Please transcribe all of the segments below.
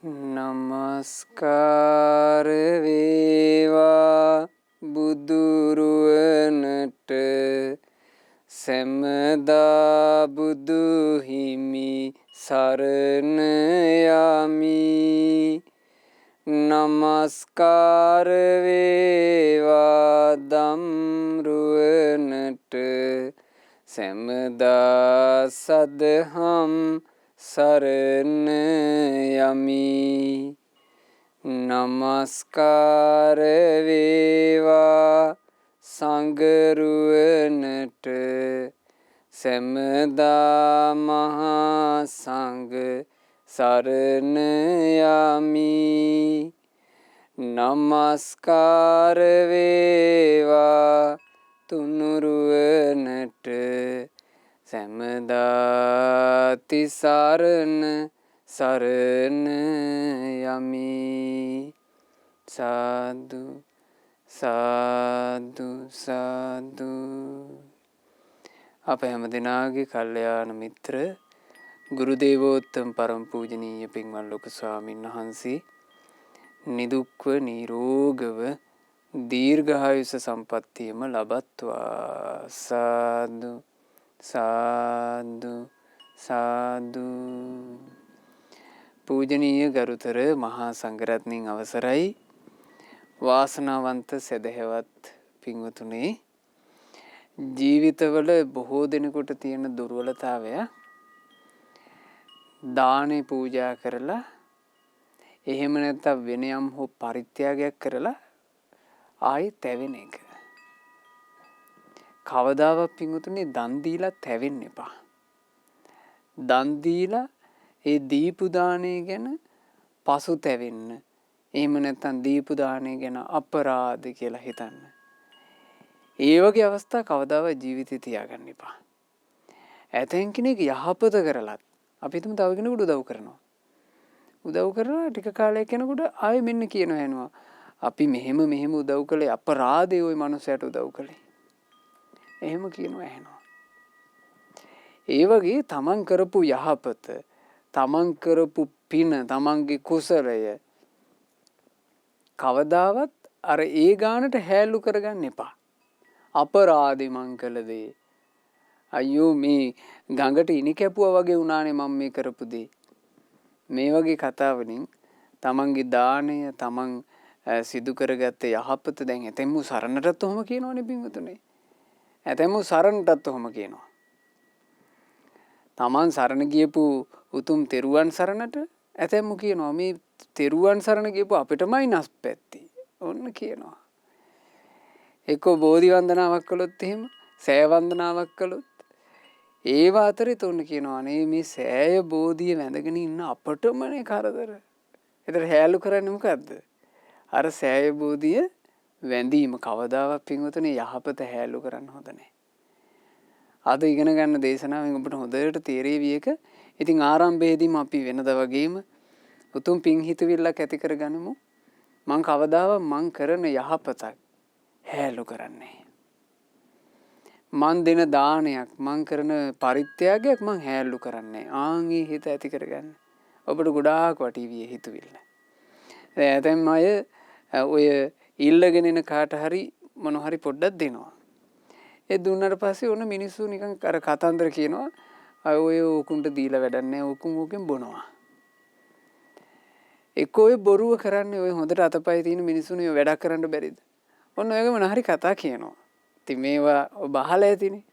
නමස්කාර වේවා බුදුරුවනට සැමදා බුදු හිමි සරණ යමි. නමස්කාර වේවා ධම්රුවනට සැමදා සදහම් සරණ යමි. නමස්කාර වේවා සංඝරුවනට සැමදා මහා සංඝ සරණ යමි. නමස්කාර වේවා තුනුරුවනට සැමදා තිසරණ සරණ යමි. සාදු සාදු සාදු. අප හැම දෙනාගේ කල්යාණ මිත්‍ර ගුරු දේවෝත්තම පරම පූජනීය පින්වත් ලොකු ස්වාමීන් වහන්සේ නිදුක්ව නිරෝගව දීර්ඝායුෂ සම්පන්නියම ලබත්වා. සාදු සාදු සාදු. පූජනීය ගරුතර මහා සංඝරත්නයන් අවසරයි. වාසනාවන්ත සදහැවත් පින්වතුනි, ජීවිතවල බොහෝ දෙනෙකුට තියෙන දුර්වලතාවය දානේ පූජා කරලා එහෙම නැත්නම් වෙන යම් හෝ පරිත්‍යාගයක් කරලා ආයි තැවෙන එක. කවදාවත් පින්වතුනි දන් දීලා තැවෙන්න එපා. දන් දීලා ඒ දීපු දාණය ගැන පසුතැවෙන්න, එහෙම නැත්නම් දීපු දාණය ගැන අපරාධ කියලා හිතන්න. ඒ වගේ අවස්ථා කවදාවත් ජීවිතේ තියාගන්න එපා. ඇතැම් කෙනෙක් යහපත කරලත් අපි හිතමු තව කෙනෙකුට උදව් කරනවා. උදව් කරලා ටික කාලයක් යනකොට ආයෙ මෙන්න කියනවා යනවා. අපි මෙහෙම උදව් කළේ අපරාධේ ওই මනුස්සයාට උදව් කළේ. එහෙම කියනවා ඇහෙනවා. ඒ වගේ තමන් කරපු යහපත, තමන් කරපු පින, තමන්ගේ කුසලය කවදාවත් අර ඒ ගානට හැලු කරගන්න එපා. අපරාධේ මං කළ දේ. අයියෝ මේ ගඟට ඉනි කැපුවා වගේ වුණානේ මම මේ කරපු දේ. මේ වගේ කතා වලින් තමන්ගේ දාණය, තමන් සිදු කරගත්ත යහපත දැන් ඇතැම්මු සරණටත් ඔහොම කියනවනේ පින්වතුනේ. ඇතැම්මු සරණටත් ඔහොම කියනවා. තමන් සරණ ගියපු උතුම් තෙරුවන් සරණට ඇතැම්මු කියනවා මේ තෙරුවන් සරණ ගියපු අපිටමයි නස්පැත්ති. ඔන්න කියනවා. එක්කෝ බෝධි වන්දනාවක් කළොත් එහෙම, සෑ වන්දනාවක් කළොත් ඒව අතරේ තොන්න කියනවා නේ මේ සෑය බෝධිය වැඳගෙන ඉන්න අපටමනේ කරදර. ඒතර හැලු කරන්නේ මොකද්ද? අර සෑය බෝධිය වැඳීම. කවදාවත් පින්වතුනි යහපත හැලු කරන්න හොඳ නැහැ. අද ඉගෙන ගන්න දේශනාවෙන් ඔබට හොඳට තේරෙවි එක. ඉතින් ආරම්භයේදීම අපි වෙනද වගේම උතුම් පිං හිතවිල්ලක් ඇති කරගනිමු. මං කවදාවත් මං කරන යහපතක් හැලු කරන්නේ. මං දෙන දානයක්, මං කරන පරිත්‍යාගයක් මං හැලු කරන්නේ. ආන්ගේ හිත ඇති කරගන්න. ඔබට ගොඩාක් වටීවි හිතවිල්ල. ඇතැම් අය ඔය ඉල්ලගෙන එන කාට හරි මොන හරි පොඩ්ඩක් දෙනවා. ඒ දුන්නට පස්සේ ඔන්න මිනිස්සු නිකන් අර කතන්දර කියනවා. ඔය උකුන්ට දීලා වැඩක් නැහැ. උකුන් ඕකෙන් බොනවා. එක්ක ඔය බොරුව කරන්නේ ඔය හොඳට අතපය තියෙන මිනිස්සුනේ වැඩක් කරන්න බැරිද? ඔන්න ඔයගම මොනහරි කතා කියනවා. ඉතින් මේවා ඔබ අහලා ඇතිනේ.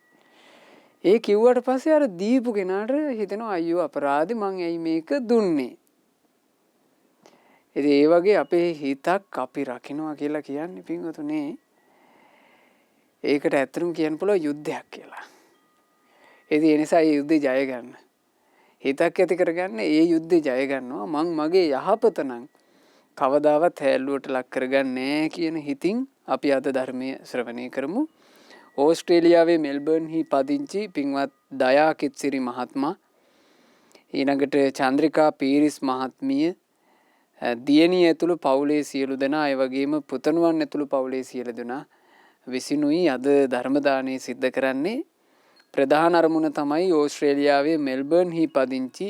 ඒ කිව්වට පස්සේ අර දීපු කෙනාට හිතෙනවා අයියෝ අපරාධි මං ඇයි මේක දුන්නේ. ඉතින් ඒ වගේ අපේ හිතක් අපි රකින්නවා කියලා කියන්නේ පින්වතුනේ ඒකට ඇත්තටම කියන්න පුළුවන් යුද්ධයක් කියලා. ඉතින් ඒ නිසා මේ යුද්ධේ ජය ගන්න. හිතක් ඇති කරගන්න ඒ යුද්ධේ ජය ගන්නවා. මං මගේ යහපත නම් කවදාවත් හැල්ලුවට ලක් කරගන්නේ නැහැ කියන හිතින් අපි අද ධර්මයේ ශ්‍රවණය කරමු. ඕස්ට්‍රේලියාවේ මෙල්බර්න්හි පදිංචි පින්වත් දයා කිත්සිරි මහත්මයා, ඊළඟට චන්ද්‍රිකා පීරිස් මහත්මිය, දියණිය ඇතුළු පවුලේ සියලු දෙනා, ඒ වගේම පුතණුවන් ඇතුළු පවුලේ සියලු දෙනා විසිනුයි අද ධර්ම දානය සිද්ධ කරන්නේ. ප්‍රධාන අරමුණ තමයි ඕස්ට්‍රේලියාවේ මෙල්බර්න්හි පදිංචි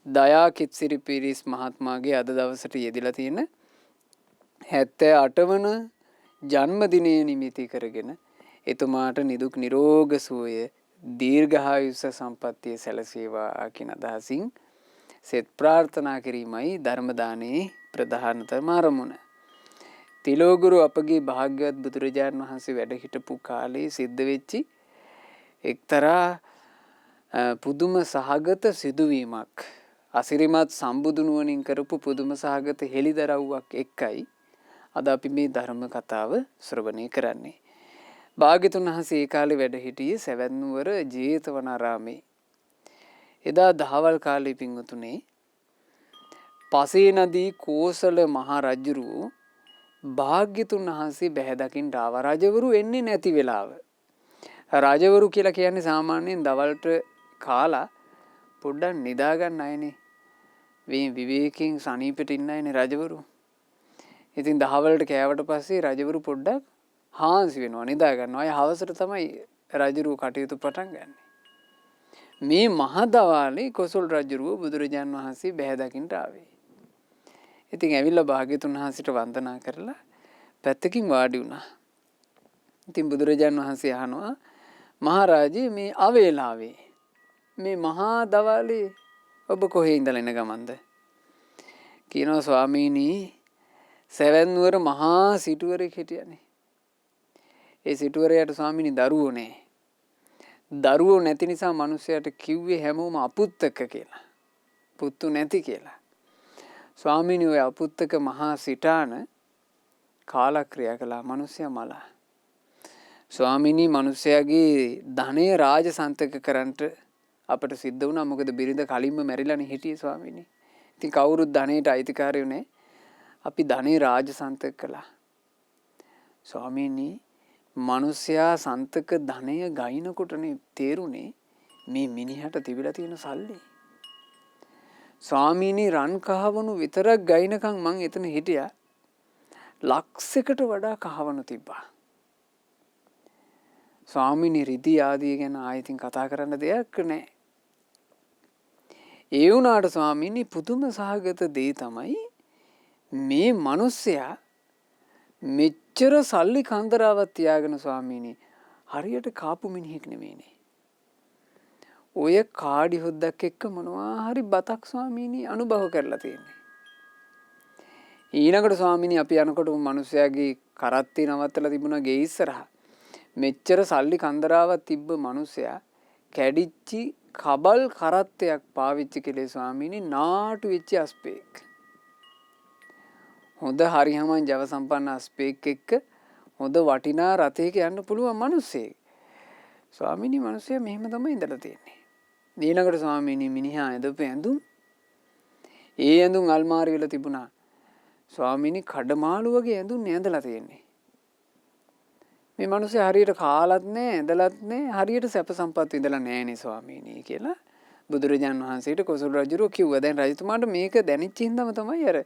දයා කිත්සිරි පිරිස් මහත්මයාගේ අද දවසට යෙදලා තියෙන 78 වන ජන්මදිනය නිමිති කරගෙන එතුමාට නිදුක් නිරෝග සුවය දීර්ඝායුෂ සම්පන්නිය සැලසේවා කියන අදහසින් සෙත් ප්‍රාර්ථනා කිරීමයි ධර්ම දානයේ ප්‍රධානතම අරමුණ. තිලෝගුරු අපගේ භාග්‍යවත් බුදුරජාණන් වහන්සේ වැඩ හිටපු කාලේ සිද්ධ වෙච්චි එක්තරා පුදුම සහගත සිදුවීමක්, අසිරිමත් සම්බුදු නුවණින් කරපු පුදුම සහගත හෙළිදරව්වක් එක්කයි අද අපි මේ ධර්ම කතාව ශ්‍රවණය කරන්නේ. භාග්‍යතුන් වහන්සේ ඒ කාලේ වැඩ හිටියේ සවැත් නුවර ජේතවනාරාමේ. එදා දහවල් කාලේ පින්වතුනේ පසේ නදී කෝසල මහ රජුරු භාග්‍යතුන් වහන්සේ බැහැ දකින්න ආවා. රජවරු එන්නේ නැති වෙලාව. රජවරු කියලා කියන්නේ සාමාන්‍යයෙන් දවල්ට කාලා පොඩ්ඩක් නිදා ගන්න අයනේ. විවේකයෙන් සනීපෙට ඉන්න අයනේ රජවරු. ඉතින් දහවල්ට කෑවට පස්සේ රජවරු පොඩ්ඩක් හාන්සි වෙනවා, නිදා ගන්නවා. අය හවසට තමයි රජුරු කටයුතු පටන් ගන්න. මේ මහදවාලේ කොසල් රජුරුව බුදුරජාන් වහන්සේ බැහැ දකින්න ආවේ. ඉතින් ඇවිල්ලා භාග්‍යතුන් වහන්සේට වන්දනා කරලා පැත්තකින් වාඩි වුණා. ඉතින් බුදුරජාන් වහන්සේ අහනවා, මහරජේ මේ අවේලාවේ මේ මහා දවාලේ ඔබ කොහේ ඉඳලා එන ගමන්ද? කියනවා ස්වාමීනි, සවැත් නුවර මහා සිටුවරෙක් හිටියනේ. ඒ සිටුවරයාට ස්වාමීනි දරුවෝ නෑ. දරුවෝ නැති නිසා මිනිස්සයාට කිව්වේ හැමෝම අපුත්තක කියලා. පුතු නැති කියලා. ස්වාමීනි ඔය අපුත්තක මහා සිටාන කාලක්‍රියා කළා, මිනිස්සයා මලා. ස්වාමීනි මිනිස්සයාගේ ධනය රාජසන්තක කරන්නට අපට සිද්ධ වුණා. මොකද බිරිඳ කලින්ම මැරිලානේ හිටියේ ස්වාමීනි. ඉතින් කවුරුත් ධනයට අයිතිකාරයෝ නෑ. අපි ධනේ රාජසන්තක කළා. ස්වාමීනි මිනිස්සයා සන්තක ධනය ගයිනකොටනේ තේරුනේ මේ මිනිහට තිබිලා තියෙන සල්ලි. ස්වාමීනි රන් කහවණු විතරක් ගයිනකම් මං එතන හිටියා. ලක්ෂයකට වඩා කහවණු තිබ්බා. ස්වාමීනි රිදී ආදී ගැන ආයෙත් කතා කරන්න දෙයක් නැහැ. ඒ වුණාට ස්වාමීනි පුදුම සහගත දේ තමයි මේ මිනිස්සයා මෙච්චර සල්ලි කන්දරාවක් තියාගෙන ස්වාමීනි හරියට කාපු මිනිහෙක් නෙමෙයිනේ. ඔය කාඩි හොද්දක් එක්ක මොනවා හරි බතක් ස්වාමීනි අනුභව කරලා තියෙන්නේ. ඊළඟට ස්වාමීනි අපි යනකොට මිනිස්සයාගේ කරත්තේ නවත්තලා තිබුණා ගේ ඉස්සරහා. මෙච්චර සල්ලි කන්දරාවක් තිබ්බ මිනිස්සයා කැඩිච්චි කබල් කරත්තයක් පාවිච්චි කළේ ස්වාමීනි නාටු වෙච්ච අස්පේක්. හොඳ හරියමන් ජව සම්පන්න අස්පේක් එක්ක හොඳ වටිනා රථයක යන්න පුළුවන් මිනිස්සෙක්. ස්වාමීනි මිනිස්සයා මෙහෙම තමයි ඉඳලා තියෙන්නේ. ඊළඟට ස්වාමීනි මිනිහා ඇඳපු ඇඳුම් ඒ ඇඳුම් අල්මාරි වල තිබුණා. ස්වාමීනි කඩමාළු වගේ ඇඳුම් ඇඳලා තියෙන්නේ. මේ මිනිස්සයා හරියට කාලත් නැහැ, ඇඳලත් නැහැ, හරියට සැප සම්පත් විඳලා නැහැනේ ස්වාමීනි කියලා බුදුරජාන් වහන්සේට කොසල් රජුරෝ කිව්වා. දැන් රජතුමාට මේක දැනෙච්ච හින්දාම තමයි අර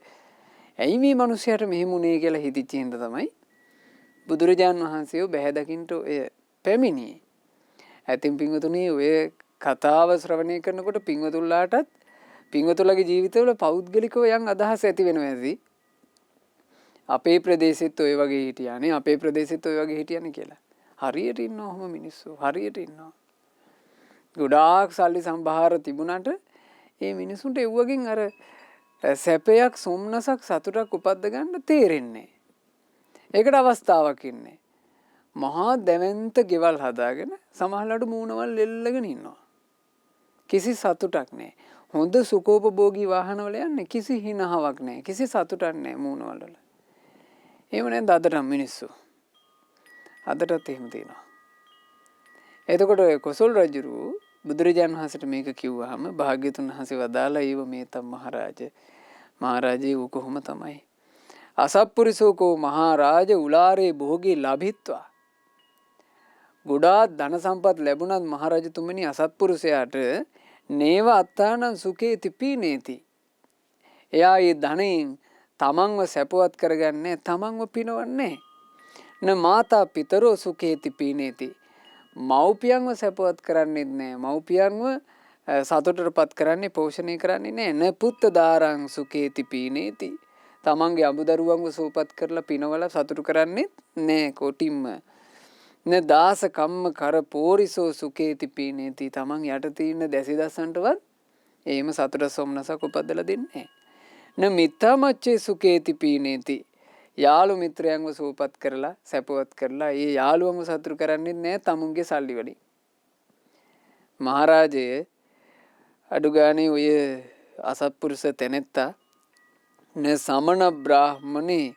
ඇයි මේ මිනිස්සයාට මෙහෙම උනේ කියලා හිතිච්ච හින්දා තමයි බුදුරජාන් වහන්සේව බැහැ දකින්න ඔය පැමිණියේ. ඇතින් පින්වතුනි ඔය කතාව ශ්‍රවණය කරනකොට පින්වතුන්ලාටත් පින්වතුන්ලාගේ ජීවිතවල පෞද්ගලිකව යම් අදහස් ඇති වෙනවා ඇති. අපේ ප්‍රදේශෙත් ඔය වගේ හිටියානේ, අපේ ප්‍රදේශෙත් ඔය වගේ හිටියානේ කියලා. හරියට ඉන්නවා ඔහොම මිනිස්සු. හරියට ඉන්නවා. ගොඩාක් සල්ලි සම්භාර තිබුණාට ඒ මිනිසුන්ට එව්වකින් අර සැපයක්, සොම්නසක්, සතුටක් උපද්ද ගන්න තේරෙන්නේ. ඒකට අවස්ථාවක් ඉන්නේ. මහා දැවැන්ත ගෙවල් හදාගෙන සමහරවිට මූණවල් එල්ලගෙන ඉන්නවා. කිසි සතුටක් නැහැ. හොඳ සුඛෝපභෝගී වාහනවල යන්නේ කිසි හිනහාවක් නැහැ. කිසි සතුටක් නැහැ මූණවල. එහෙම නැද්ද අදට මිනිස්සු? අදටත් එහෙම තියෙනවා. එතකොට කොසල් රජුරු බුදුරජාණන් වහන්සේට මේක කිව්වහම භාග්‍යතුන් වහන්සේ වදාලා ඊව මේ තම මහරජේ ඌ කොහොම තමයි අසප්පුරිසෝකෝ මහරජ උලාරේ භෝගේ ලැබිත්වා. ගොඩාක් ධන සම්පත් ලැබුණත් මහරජතුමනි අසත්පුරුෂයාට නේව අත්තානං සුඛේති පීනේති. එයා ඒ ධනෙන් තමන්ව සැපවත් කරගන්නේ, තමන්ව පිනවන්නේ. න මාතා පිතරෝ සුඛේති පීනේති. මව්පියන්ව සැපවත් කරන්නේත් නැහැ. මව්පියන්ව සතුටටපත් කරන්නේ පෝෂණය කරන්නේ නෑ. න පුත්ත දාරං සුකේති පීනේති. තමන්ගේ අඹදරුවන්ව සූපත් කරලා පිනවල සතුටු කරන්නේ නෑ කොටින්ම. න දාස කම්ම කර පෝරිසෝ සුකේති පීනේති. තමන් යට තියෙන දැසි දස්සන්ටවත් එහෙම සතුට සොම්නසක් උපදලා දෙන්නේ නෑ. න මිත්තාමච්චේ සුකේති පීනේති. යාළු මිත්‍රයන්ව සූපත් කරලා සැපවත් කරලා ඒ යාළුවන්ව සතුටු කරන්නේ නෑ තමුන්ගේ සල්ලි වලින්. මහරජය අඩු ගානේ ඔය අසත්පුරුෂ තැනෙත්තා න සමන බ්‍රාහ්මනේ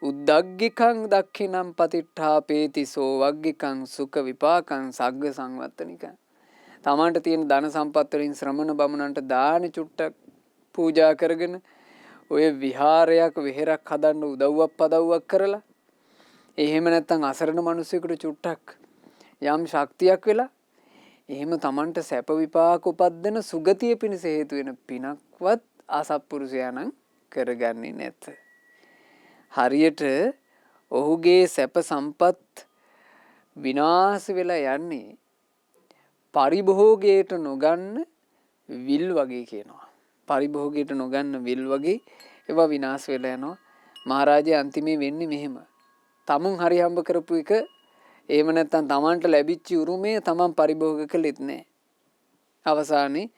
උද්දග්ගිකං දක්ඛිනම් පතිට්ඨාපේති සෝ වග්ගිකං සුඛ විපාකං සග්ග සංවත්තනිකං. තමන්ට තියෙන ධන සම්පත් වලින් ශ්‍රමණ බමුණන්ට දාන චුට්ටක් පූජා කරගෙන ඔය විහාරයක් වෙහෙරක් හදන්න උදව්වක් පදව්වක් කරලා එහෙම නැත්නම් අසරණ මිනිසෙකුට චුට්ටක් යම් ශක්තියක් වෙලා එහෙම තමන්ට සැප විපාක උපදින සුගතිය පිණිස හේතු වෙන පිනක්වත් අසත්පුරුෂයා නම් කරගන්නේ නැත. හරියට ඔහුගේ සැප සම්පත් විනාශ වෙලා යන්නේ පරිභෝගයට නොගන්න විල් වගේ කියනවා. පරිභෝගයට නොගන්න විල් වගේ ඒවා විනාශ වෙලා යනවා. මහරජා අන්තිමේ වෙන්නේ මෙහෙම. තමුන් හරි හම්බ කරපු එක එහෙම නැත්නම් තමන්ට ලැබිච්ච උරුමය තමන් පරිභෝග කළෙත් නැහැ. අවසානයේ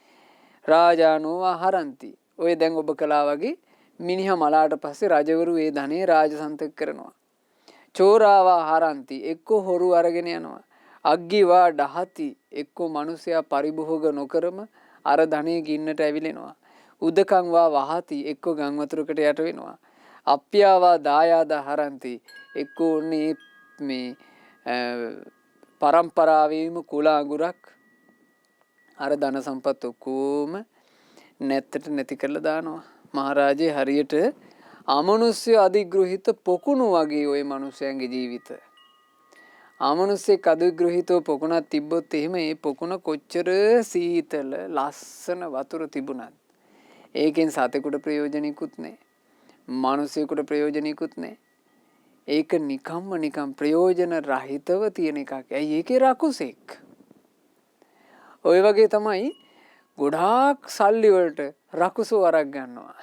රාජානෝ ආහරಂತಿ. ඔය දැන් ඔබ කළා වගේ මිනිහා මලාට පස්සේ රජවරු ඒ ධනෙ රාජසන්තක කරනවා. චෝරාවා ආහරಂತಿ. එක්ක හොරු අරගෙන යනවා. අග්ගිවා ඩහති. එක්ක මිනිසයා පරිභෝග නොකරම අර ධනෙ ගින්නට ඇවිලෙනවා. උදකං වා වහති. එක්ක ගම් වතුරකට යට වෙනවා. අප්පියාවා දායාද ආහරಂತಿ. එක්ක උන්නේ මේ පරම්පරාවේම කුල අඟුරක් අර ධන සම්පත් ඔක්කොම නැත්තට නැති කරලා දානවා. මහරජේ හරියට අමනුෂ්‍ය අධිග්‍රහිත පොකුණු වගේ ওই මිනිස්යන්ගේ ජීවිත. අමනුෂ්‍යෙක් අධිග්‍රහිතව පොකුණක් තිබ්බොත් එහෙම ඒ පොකුණ කොච්චර සීතල ලස්සන වතුර තිබුණත් ඒකෙන් සතෙකුට ප්‍රයෝජනිකුත් නැහැ. මිනිසෙකුට ප්‍රයෝජනිකුත් නැහැ. ඒක නිකම් ප්‍රයෝජන රහිතව තියෙන එකක්. ඇයි ඒකේ රකුසෙක්? ඔය වගේ තමයි ගොඩාක් සල්ලි වලට රකුසු වරක් ගන්නවා.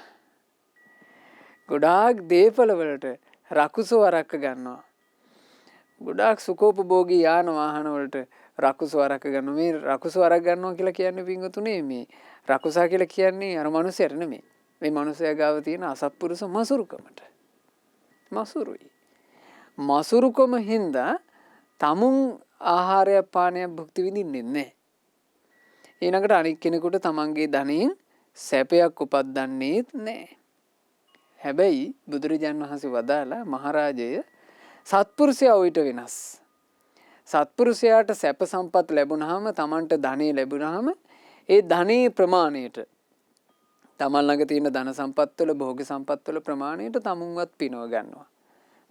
ගොඩාක් දේපල වලට රකුසු වරක් ගන්නවා. ගොඩාක් සුඛෝපභෝගී යාන වාහන වලට රකුසු වරක් ගන්නවා. මේ රකුසු වරක් ගන්නවා කියලා කියන්නේ පින්වතුනේ මේ රකුසා කියලා කියන්නේ අර මනුස්සයට නෙමෙයි. මේ මනුස්සයා ගාව තියෙන අසත්පුරුෂ මසුරුකමට. මසුරුයි. මසුරුකම හින්දා තමුන් ආහාරය පානයක් භුක්ති විඳින්නේ නැහැ. ඊළඟට අනික් කෙනෙකුට තමන්ගේ ධනෙන් සැපයක් උපද්දන්නේත් නැහැ. හැබැයි බුදුරජාන් වහන්සේ වදාලා මහරජය සත්පුරුෂයා ඊට වෙනස්. සත්පුරුෂයාට සැප සම්පත් ලැබුණාම තමන්ට ධනෙ ලැබුණාම ඒ ධනේ ප්‍රමාණයට තමන් ළඟ තියෙන ධන සම්පත් වල භෝග සම්පත් වල ප්‍රමාණයට තමුන්වත් පිනව ගන්නවා.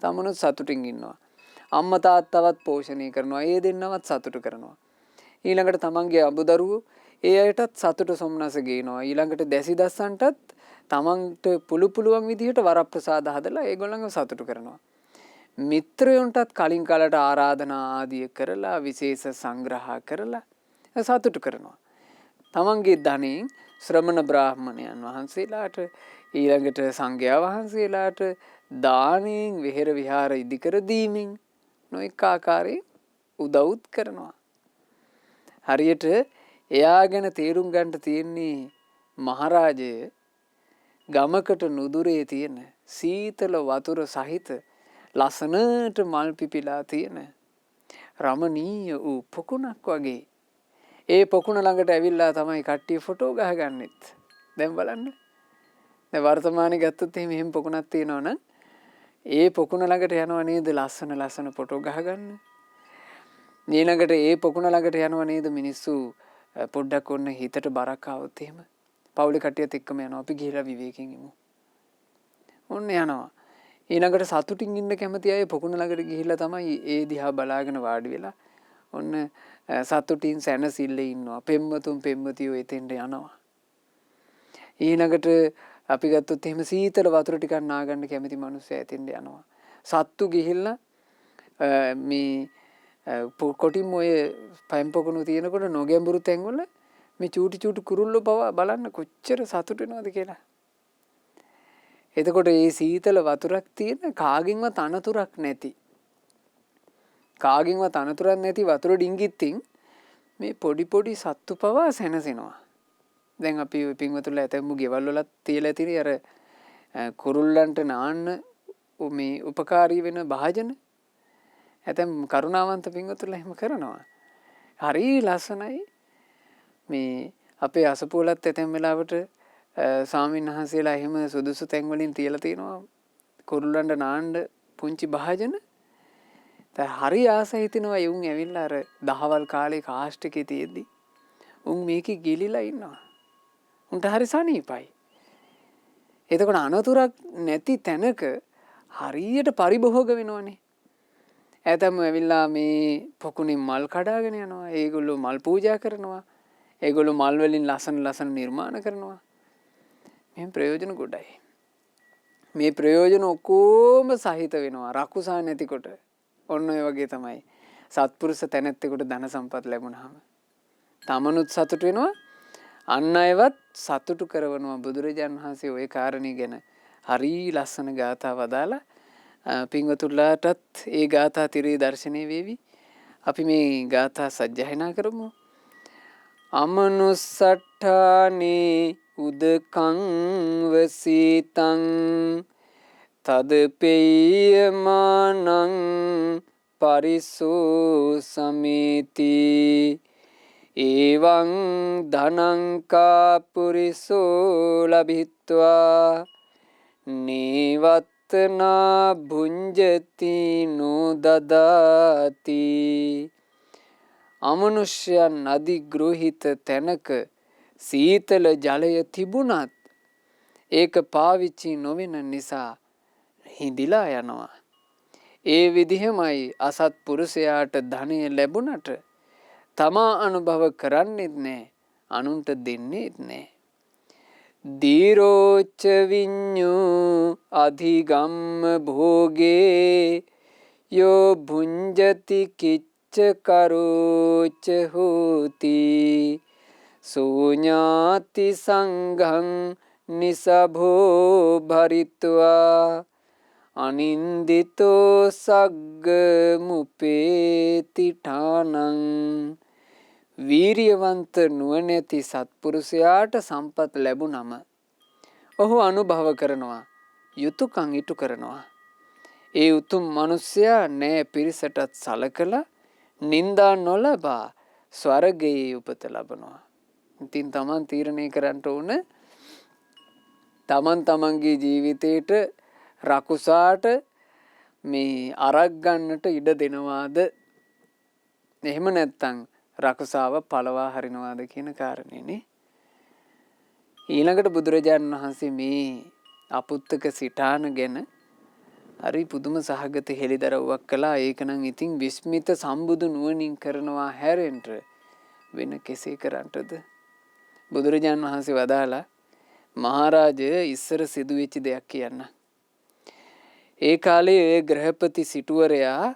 තමුණුත් සතුටින් ඉන්නවා. අම්මා තාත්තවත් පෝෂණය කරනවා. ඒ දෙන්නවත් සතුටු කරනවා. ඊළඟට තමන්ගේ අඹදරුවෝ ඒ අයටත් සතුට සොම්නස ගේනවා. ඊළඟට දැසි දස්සන්ටත් තමන්ට පුළුවන් විදිහට වරප්‍රසාද හදලා ඒගොල්ලන්ව සතුටු කරනවා. මිත්‍රයන්ටත් කලින් කාලට ආරාධනා ආදිය කරලා විශේෂ සංග්‍රහ කරලා සතුටු කරනවා. තමන්ගේ ධනෙන් ශ්‍රමණ බ්‍රාහ්මණයන් වහන්සේලාට ඊළඟට සංඝයා වහන්සේලාට දානෙන් විහෙර විහාර ඉදිකර දීමෙන් නොඑක ආකාරයෙන් උදව්ත් කරනවා. හරියට එයා ගැන තේරුම් ගන්න තියෙන්නේ මහරජය ගමකට නුදුරේ තියෙන සීතල වතුර සහිත ලස්සනට මල් පිපිලා තියෙන රමණීය වූ පොකුණක් වගේ. ඒ පොකුණ ළඟට ඇවිල්ලා තමයි කට්ටිය ෆොටෝ ගහගන්නෙත්. දැන් බලන්න. දැන් වර්තමානයේ ගත්තොත් එහෙම පොකුණක් තියෙනවනම් ඒ පොකුණ ළඟට යනවා නේද ලස්සන ෆොටෝ ගහගන්න. ඊළඟට ඒ පොකුණ ළඟට යනවා නේද මිනිස්සු පොඩ්ඩක් ඔන්න හිතට බරක් ආවොත් එහෙම පවුලේ කට්ටියත් එක්කම යනවා අපි ගිහිලා විවේකයෙන් ඉමු. ඔන්න යනවා. ඊළඟට සතුටින් ඉන්න කැමති අය පොකුණ ළඟට ගිහිල්ලා තමයි ඒ දිහා බලාගෙන වාඩි වෙලා ඔන්න සතුටින් සැනසille ඉන්නවා. පෙම්වතුන් පෙම්වතියෝ එතෙන්ට යනවා. ඊළඟට අපි ගත්තොත් එහෙම සීතල වතුර ටිකක් නාගන්න කැමති මිනිස්සු එතෙන්ට යනවා. සත්තු ගිහිල්ලා මේ කොටින් ඔය පයින් පොකුණු තියෙනකොට නොගැඹුරු තැන්වල මේ චූටි චූටි කුරුල්ලෝ පවා බලන්න කොච්චර සතුට වෙනවද කියලා. එතකොට මේ සීතල වතුරක් තියෙන කාගින්වත් අනතුරක් නැති. කාගින්වත් අනතුරක් නැති වතුර ඩිංගිත්තින් මේ පොඩි පොඩි සත්තු පවා සැනසෙනවා. දැන් අපි පින්වතුන්ලා ඇතැම්මු ගෙවල් වලත් තියලා තියෙන අර කුරුල්ලන්ට නාන්න මේ උපකාරී වෙන භාජන ඇතැම් කරුණාවන්ත පින්වතුන්ලා එහෙම කරනවා. හරි ලස්සනයි. මේ අපේ අසපුවලත් ඇතැම් වෙලාවට ස්වාමීන් වහන්සේලා එහෙම සුදුසු තැන් වලින් තියලා තියෙනවා කුරුල්ලන්ට නාන්න පුංචි භාජන. දැන් හරි ආස හිතෙනවා යුන් ඇවිල්ලා අර දහවල් කාලේ කාස්ටිකේ තියෙද්දි උන් මේකේ ගිලිලා ඉන්නවා. උන්ට හරි සනීපයි. එතකොට අනතුරක් නැති තැනක හරියට පරිභෝග වෙනවනේ. ඇතැම්ම ඇවිල්ලා මේ පොකුණින් මල් කඩාගෙන යනවා. ඒගොල්ලෝ මල් පූජා කරනවා. ඒගොල්ලෝ මල් වලින් ලස්සන නිර්මාණ කරනවා. මේ ප්‍රයෝජන ගොඩයි. මේ ප්‍රයෝජන ඔක්කොම සහිත වෙනවා රකුසා නැතිකොට. ඔන්න ඔය වගේ තමයි සත්පුරුෂ තැනැත්තෙකුට ධන සම්පත් ලැබුණාම. තමනුත් සතුට වෙනවා. අන් අයවත් සතුටු කරවනවා. බුදුරජාණන් වහන්සේ ওই කාරණේ ගැන හරි ලස්සන ගාථා වදාලා පින්වතුන්ලාටත් ඒ ගාථා තිරේ දර්ශනය වේවි. අපි මේ ගාථා සජ්ජායනා කරමු. අමනුස්සට්ඨානේ උදකං වසීතං තදපේයමානං පරිසෝ සමේති එවං ධනංකා පුරිසෝ ලබිත්වා නේවත්තනා භුංජති නොදදාති. අමනුෂ්‍යයන් අධිග්‍රහිත තැනක සීතල ජලය තිබුණත් ඒක පාවිච්චි නොවෙන නිසා හිඳිලා යනවා. ඒ විදිහමයි අසත්පුරුෂයාට ධනය ලැබුණට තමා අනුභව කරන්නෙත් නෑ, අනුන්ට දෙන්නෙත් නෑ. දීරෝච්ච විඤ්ඤු අධිගම්ම භෝගේ යෝ භුංජති කිච්ච කරෝච්ච හෝති සෝඤාති සංඝං නිසභෝ භරිත්වා අනින්දිතෝ සග්ග මුපේති ඨානං. වීරියවන්ත නුවණැති සත්පුරුෂයාට සම්පත් ලැබුණම ඔහු අනුභව කරනවා, යුතුයකම් ඉටු කරනවා. ඒ උතුම් මිනිසයා නෑ පිරිසටත් සලකලා නිന്ദා නොලබා ස්වර්ගයේ උපත ලබනවා. ඉතින් තමන් තීරණය කරන්න ඕන තමන්ගේ ජීවිතේට රකුසාට මේ අරක් ගන්නට ඉඩ දෙනවාද, එහෙම නැත්නම් රකුසාව පළවා හරිනවාද කියන කාරණේනේ. ඊළඟට බුදුරජාණන් වහන්සේ මේ අපුත්තක සිටාන ගැන හරි පුදුම සහගත හෙළිදරව්වක් කළා. ඒක නම් ඉතින් විස්මිත සම්බුදු නුවණින් කරනවා හැරෙන්න වෙන කෙසේ කරන්නටද? බුදුරජාණන් වහන්සේ වදාලා මහරජය ඉස්සර සිදුවෙච්ච දෙයක් කියන්න. ඒ කාලේ ඒ ග්‍රහපති සිටුවරයා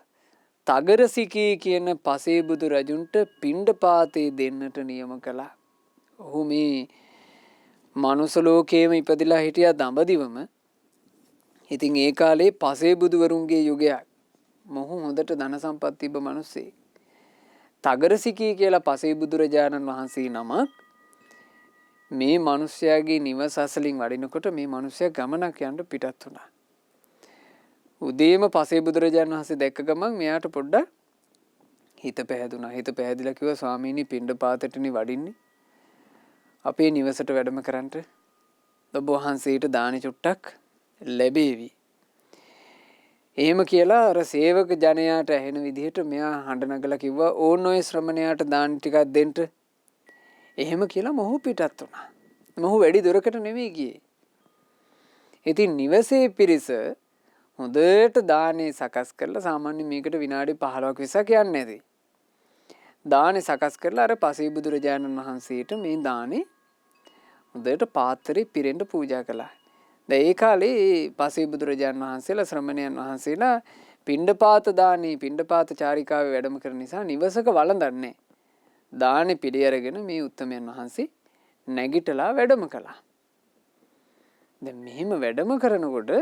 තගරසිකී කියන පසේ බුදු රජුන්ට පිණ්ඩපාතේ දෙන්නට නියම කළා. ඔහු මේ මනුස්ස ලෝකයේම ඉපදිලා හිටියා දඹදිවම. ඉතින් ඒ කාලේ පසේ බුදුවරුන්ගේ යුගයක්. මොහු හොඳට ධන සම්පත් තිබ්බ මිනිස්සෙක්. තගරසිකී කියලා පසේ බුදුරජාණන් වහන්සේ නමක් මේ මිනිස්යාගේ නිවස අසලින් වඩිනකොට මේ මිනිස්යා ගමනක් යන්න පිටත් වුණා. උදේම පසේ බුදුරජාණන් වහන්සේ දැක්ක ගමන් මෙයාට පොඩ්ඩක් හිත පැහැදුනා. හිත පැහැදිලා කිව්වා, ස්වාමීනි පිණ්ඩපාතටනේ වඩින්නේ. අපේ නිවසට වැඩම කරන්නට ඔබ වහන්සේට දානි චුට්ටක් ලැබේවි. එහෙම කියලා අර සේවක ජනයාට ඇහෙන විදිහට මෙයා හඬ නගලා කිව්වා, ඕන ඔය ශ්‍රමණයාට දානි ටිකක් දෙන්න. එහෙම කියලා මොහු පිටත් වුණා. මොහු වැඩි දුරකට නෙවෙයි ගියේ. ඉතින් නිවසේ පිරිස හොඳට දානේ සකස් කරලා, සාමාන්‍ය මේකට විනාඩි 15ක් විසක් යන්නේ නැති. දානේ සකස් කරලා අර පසේ බුදුරජාණන් වහන්සේට මේ දානේ හොඳට පාත්‍රේ පිරෙන්න පූජා කළා. දැන් ඒ කාලේ පසේ බුදුරජාණන් වහන්සේලා ශ්‍රමණයන් වහන්සේලා පිණ්ඩපාත දානේ පිණ්ඩපාත චාරිකාවේ වැඩම කරන නිසා නිවසක වළඳන්නේ. දානෙ පිළි අරගෙන මේ උත්තමයන් වහන්සේ නැගිටලා වැඩම කළා. දැන් මෙහෙම වැඩම කරනකොට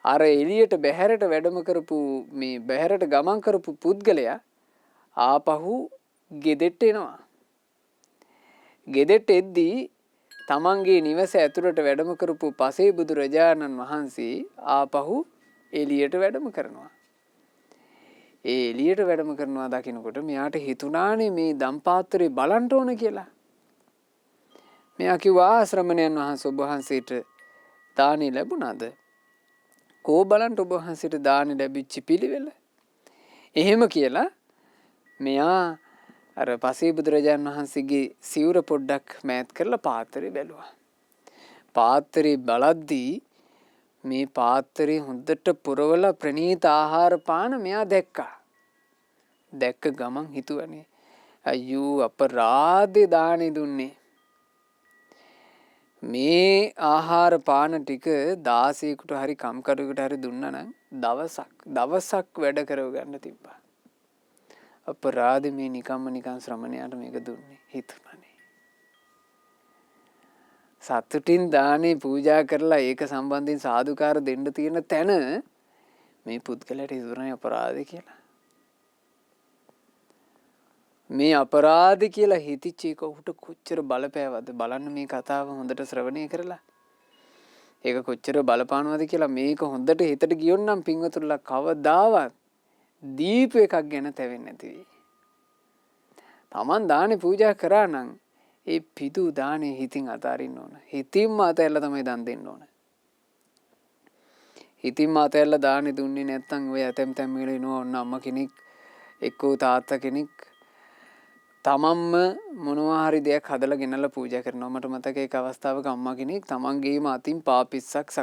අර එළියට බැහැරට වැඩම කරපු මේ බැහැරට ගමන් කරපු පුද්ගලයා ආපහු ගෙදෙට්ට එනවා. ගෙදෙට්ට එද්දී තමන්ගේ නිවස ඇතුළට වැඩම කරපු පසේ බුදුරජාණන් වහන්සේ ආපහු එළියට වැඩම කරනවා. ඒ එළියට වැඩම කරනවා දකිනකොට මෙයාට හිතුණානේ මේ දම්පාත්‍රේ බලන්න ඕන කියලා. මෙයා කිව්වා ශ්‍රමණයන් වහන්සේ ඔබ වහන්සේට දානි ලැබුණාද? කෝ බලන්න ඔබ වහන්සේට දානි ලැබිච්ච පිළිවෙල. එහෙම කියලා මෙයා අර පසේ බුදුරජාණන් වහන්සේගේ සිවුර පොඩ්ඩක් මෑත් කරලා පාත්‍රේ බැලුවා. පාත්‍රේ බලද්දී මේ පාත්‍රේ හොඳට පුරවලා ප්‍රණීත ආහාර පාන මෙයා දැක්කා. දැක්ක ගමන් හිතුවනේ අයියෝ අපරාධේ දානේ දුන්නේ. මේ ආහාර පාන ටික 16කට හරි කම්කරුවෙකුට හරි දුන්නා නම් දවසක් වැඩ කරව ගන්න තිබ්බා. අපරාධ මේ නිකන් ශ්‍රමණයාට මේක දුන්නේ හිතුණානේ. සතුටින් දානේ පූජා කරලා ඒක සම්බන්ධයෙන් සාදුකාර දෙන්න තියෙන තැන මේ පුද්ගලයාට හිතුණා අපරාධ කියලා. මේ අපරාධ කියලා හිතිච්ච එක උහුට කොච්චර බලපෑවද බලන්න මේ කතාව හොඳට ශ්‍රවණය කරලා. ඒක කොච්චර බලපානවද කියලා මේක හොඳට හිතට ගියොත් නම් පින්වතුන්ලා කවදාවත් දීප එකක් ගැන තැවෙන්නේ නැති වෙයි. Taman දානේ පූජා කරා නම් ඒ පිටු දානේ හිතින් අතාරින්න ඕන. හිතින්ම අතැල්ල තමයි දන් දෙන්න ඕන. හිතින්ම අතැල්ල දානේ දුන්නේ නැත්නම් ඔය ඇතැම් වල ඉනවා ඔන්න අම්මා කෙනෙක් එක්කෝ තාත්තා කෙනෙක් තමන්ම මොනවා හරි දෙයක් හදලා ගෙනල්ලා පූජා කරනවා. මට මතකයි එක අවස්ථාවක අම්මා කෙනෙක් තමන්ගේම අතින් පාපිස්සක්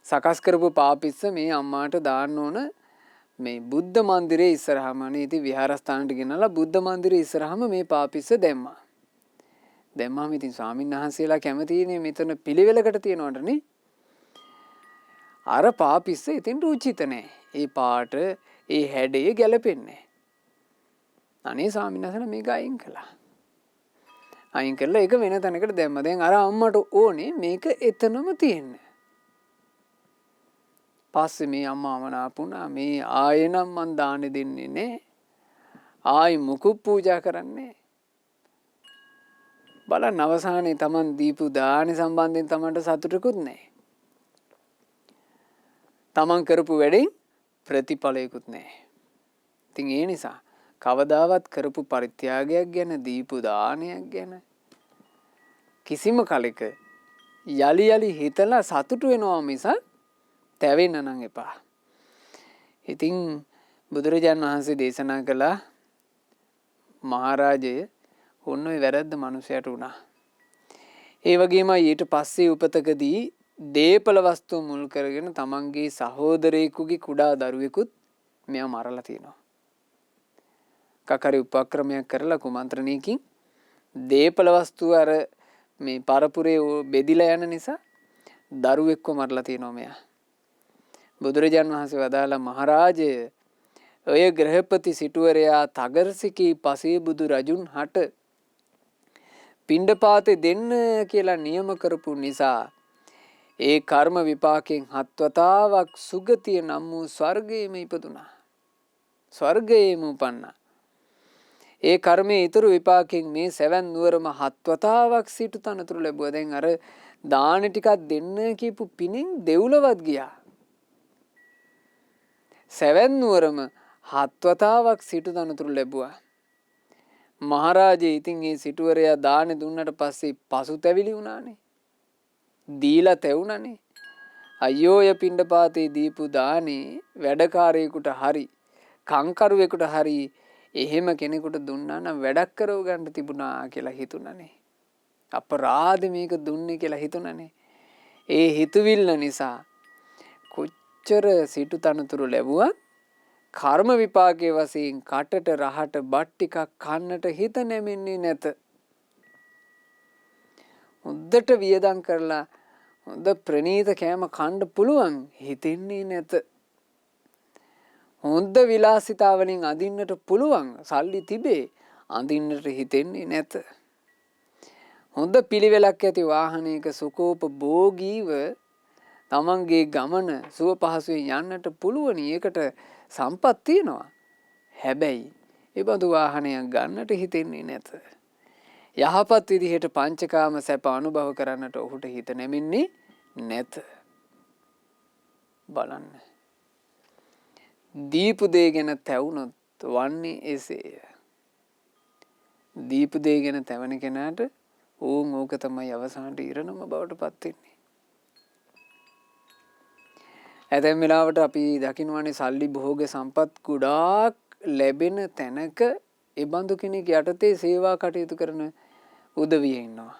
සකස් කරපු පාපිස්ස මේ අම්මාට දාන්න ඕන මේ බුද්ධ මන්දිරයේ ඉස්සරහම නේද විහාරස්ථානට ගෙනල්ලා බුද්ධ මන්දිරයේ ඉස්සරහම මේ පාපිස්ස දැම්මා. දැම්මාම ඉතින් ස්වාමීන් වහන්සේලා කැමතිනේ මෙතන පිළිවෙලකට තියනවටනේ. අර පාපිස්ස ඉතින් රුචිත නැහැ. ඒ පාට ඒ හැඩය ගැලපෙන්නේ නැහැ. අනේ ස්වාමීන් වහන්සේලා මේක අයින් කළා. අයින් කරලා ඒක වෙන තැනකට දැම්මා. දැන් අර අම්මට ඕනේ මේක එතනම තියෙන්න. පස්සේ මේ අම්මාම නාපුණා මේ ආයෙනම් මං දාන්නේ දෙන්නේ නෑ. ආයි මුකුත් පූජා කරන්නේ. බලන්න අවසානයේ Taman දීපු දානි සම්බන්ධයෙන් Tamanට සතුටුකුත් නෑ. Taman කරපු වැඩෙන් ප්‍රතිඵලයකුත් නෑ. ඉතින් ඒ නිසා කවදාවත් කරපු පරිත්‍යාගයක් ගැන දීපු දානයක් ගැන කිසිම කලෙක යලි හිතලා සතුටු වෙනවා මිසක් තැවෙන්න නම් එපා. ඉතින් බුදුරජාණන් වහන්සේ දේශනා කළා මහරජය ඔන්න ඔය වැරද්ද මිනිසයාට වුණා. ඒ වගේම ඊට පස්සේ උපතකදී දීපල වස්තු මුල් කරගෙන තමන්ගේ සහෝදරයෙකුගේ කුඩා දරුවෙකුත් මෙයා මරලා තියෙනවා. කකරි උපක්‍රමයක් කරලා කුමන්ත්‍රණයකින් දීපල වස්තු අර මේ පරපුරේ බෙදිලා යන නිසා දරුවෙක්ව මරලා තියෙනවා මෙයා. බුදුරජාණන් වහන්සේ වදාලා මහරජය ඔය ග්‍රහපති සිටුවරයා තගරසිකී පසේ බුදු රජුන් හට පිණ්ඩපාතේ දෙන්න කියලා නියම කරපු නිසා ඒ කර්ම විපාකයෙන් 7 වතාවක් සුගතිය නම් වූ ස්වර්ගයේම ඉපදුනා. ස්වර්ගයේම උපන්නා. ඒ කර්මයේ ඊතුරු විපාකයෙන් මේ සැවැන් නුවරම 7 වතාවක් සිටු තනතුරු ලැබුවා. දැන් අර දාන ටිකක් දෙන්න කියපු පිණින් දෙව්ලොවත් ගියා. සැවැන් නුවරම 7 වතාවක් සිටු තනතුරු ලැබුවා. මහරජා ඉතින් මේ සිටුවරයා දාන දුන්නට පස්සේ පසුතැවිලි වුණානේ. දීලා තැවුණානේ. අයියෝ ය පිණ්ඩපාතේ දීපු දානේ වැඩකාරයෙකුට හරි කංකරුවෙකුට හරි එහෙම කෙනෙකුට දුන්නා නම් වැඩක් කරව ගන්න තිබුණා කියලා හිතුණානේ. අපරාධ මේක දුන්නේ කියලා හිතුණානේ. ඒ හිතවිල්ල නිසා කොච්චර සිටු තනතුරු ලැබුවත් කර්ම විපාකයේ වශයෙන් කටට රහට බත් ටිකක් කන්නට හිත නැමෙන්නේ නැත. හොඳට වියදම් කරලා හොඳ ප්‍රණීත කෑම කන්න පුළුවන් හිතෙන්නේ නැත. හොඳ විලාසිතාවලින් අඳින්නට පුළුවන් සල්ලි තිබේ අඳින්නට හිතෙන්නේ නැත. හොඳ පිළිවෙලක් ඇති වාහනයක සුඛෝපභෝගීව තමන්ගේ ගමන සුව පහසුවෙන් යන්නට පුළුවනි. ඒකට සම්පත් තියෙනවා. හැබැයි ඒ බඳු වාහනයක් ගන්නට හිතෙන්නේ නැත. යහපත් විදිහට පංචකාම සැප අනුභව කරන්නට ඔහුට හිත නැමෙන්නේ නැත. බලන්න. දීපු දේ ගැන තැවුනොත් වන්නේ එසේය. දීපු දේ ගැන තැවෙන කෙනාට ඕක තමයි අවසානට ඉරණම බවට පත් වෙන්නේ. ඇතැම් වෙලාවට අපි දකින්නවානේ සල්ලි භෝග සම්පත් ගොඩාක් ලැබෙන තැනක ඒ බඳු කෙනෙක් යටතේ සේවා කටයුතු කරන උදවිය ඉන්නවා.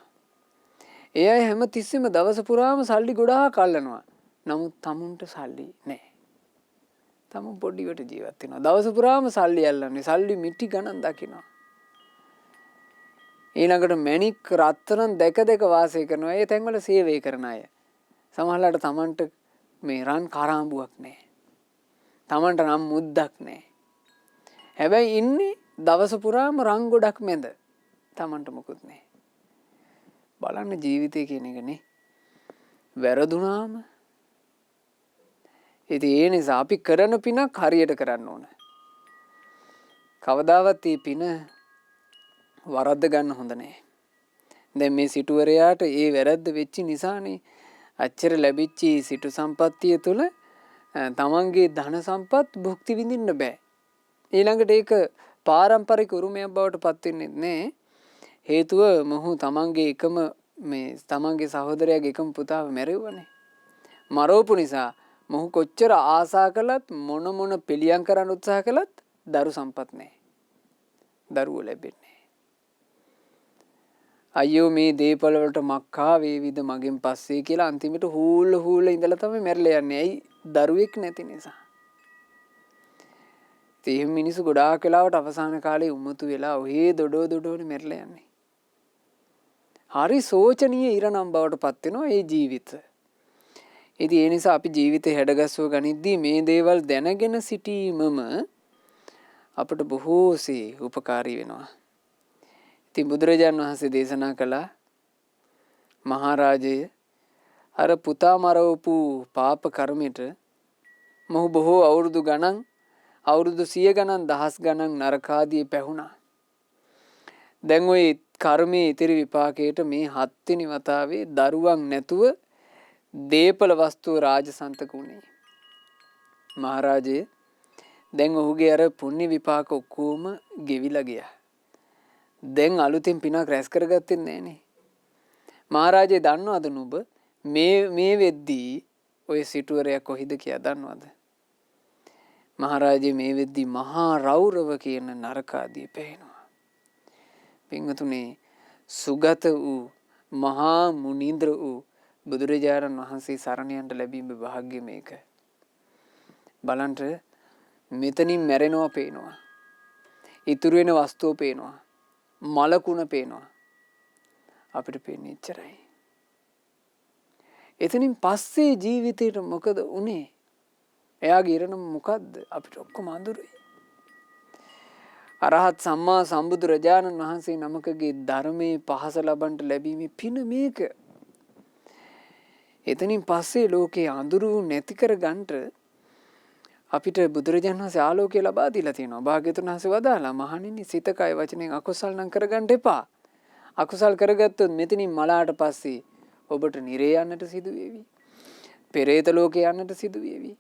ඒ අය හැම තිස්සෙම දවස පුරාම සල්ලි ගොඩාක් අල්ලනවා. නමුත් tamunට සල්ලි නැහැ. tamun පොඩිවට ජීවත් වෙනවා. දවස පුරාම සල්ලි අල්ලන්නේ. සල්ලි මිටි ගණන් දකිනවා. ඊළඟට මැණික් රත්තරන් දැක දැක වාසය කරනවා. ඒ තැන්වල සේවය කරන අය. සමහරවිට tamanට මේ රන් කරාඹුවක් නැහැ. tamanට නම් මුද්දක් නැහැ. හැබැයි ඉන්නේ දවස පුරාම රන් ගොඩක් මැද. tamanට මොකුත් නැහැ. බලන්න ජීවිතය කියන එකනේ. වැරදුනාම ඉතින් ඒ නිසා අපි කරන පිනක් හරියට කරන්න ඕන. කවදාවත් මේ පින වරද්ද ගන්න හොඳ නැහැ. දැන් මේ සිටුවරයාට ඒ වැරද්ද වෙච්ච නිසානේ අච්චර ලැබිච්ච සිටු සම්පත්තිය තුළ තමන්ගේ ධන සම්පත් භුක්ති විඳින්න බෑ. ඊළඟට ඒක පාරම්පරික උරුමයක් බවට පත් වෙන්නේ නැහැ. හේතුව මොහු තමන්ගේ එකම මේ තමන්ගේ සහෝදරයාගේ එකම පුතාව මැරෙව්වනේ. මරවපු නිසා මොහු කොච්චර ආසා කළත් මොන පිළියම් කරන්න උත්සාහ කළත් දරු සම්පත් නැහැ. දරුවෝ ලැබෙන්නේ. අයියෝ මේ දේපල වලට මක්කා වේවිද මගෙන් පස්සේ කියලා අන්තිමට හූල්ල ඉඳලා තමයි මැරලා යන්නේ. ඇයි? දරුවෙක් නැති නිසා. තේ මිනිස්සු ගොඩාක් වෙලාවට අවසාන කාලේ උම්මතු වෙලා ඔහේ දොඩෝනේ මැරලා යන්නේ. හරි සෝචනීය ඉරණම් බවට පත් වෙනවා මේ ජීවිත. ඉතින් ඒ නිසා අපි ජීවිතේ හැඩගස්ව ගනිද්දී මේ දේවල් දැනගෙන සිටීමම අපට බොහෝසේ උපකාරී වෙනවා. ඉතින් බුදුරජාණන් වහන්සේ දේශනා කළා මහරජය අර පුතා මරවපු පාප කර්මයට මොහු බොහෝ අවුරුදු ගණන් අවුරුදු 100 ගණන් දහස් ගණන් නරකාදී පැහුණා. දැන් ওই කර්මයේ ඉතිරි විපාකයට මේ 7 වෙනි වතාවේ දරුවන් නැතුව දීපල වස්තුව රාජසන්තක උනේ. මහරජය දැන් ඔහුගේ අර පුණ්‍ය විපාක ඔක්කොම ගෙවිලා ගියා. දැන් අලුතින් පිනක් රැස් කරගත්තේ නැහනේ. මහරජය දන්නවද නුඹ මේ වෙද්දී ඔය සිටුවරයා කොහිද කියලා දන්නවද? මහරජය මේ වෙද්දී මහා රෞරව කියන නරකාදී පේනවා. පින්වතුනි සුගත වූ මහා මුනිంద్ర වූ බුදුරජාණන් වහන්සේ සරණ යන්න ලැබීමේ වාග්ය මේක. බලන්න මෙතනින් මැරෙනවා පේනවා. ඉතුරු වෙන වස්තුව පේනවා. මලකුණ පේනවා. අපිට පේන්නේ එච්චරයි. එතනින් පස්සේ ජීවිතේට මොකද උනේ? එයාගේ ඉරණම මොකද්ද? අපිට ඔක්කොම අඳුරයි. අරහත් සම්මා සම්බුදුරජාණන් වහන්සේ නමකගේ ධර්මයේ පහස ලබන්නට ලැබීමේ පින මේක. එතනින් පස්සේ ලෝකේ අඳුරු නැති කර ගන්නට අපිට බුදුරජාණන් වහන්සේ ආලෝකය ලබා දීලා තියෙනවා. භාග්‍යවතුන් වහන්සේ වදාලා මහණෙනි සිත කය වචනෙන් අකුසල් නම් කරගන්න එපා. අකුසල් කරගත්තොත් මෙතනින් මලාට පස්සේ ඔබට නිරේ යන්නට සිදු වේවි. පෙරේත ලෝකේ යන්නට සිදු වේවි.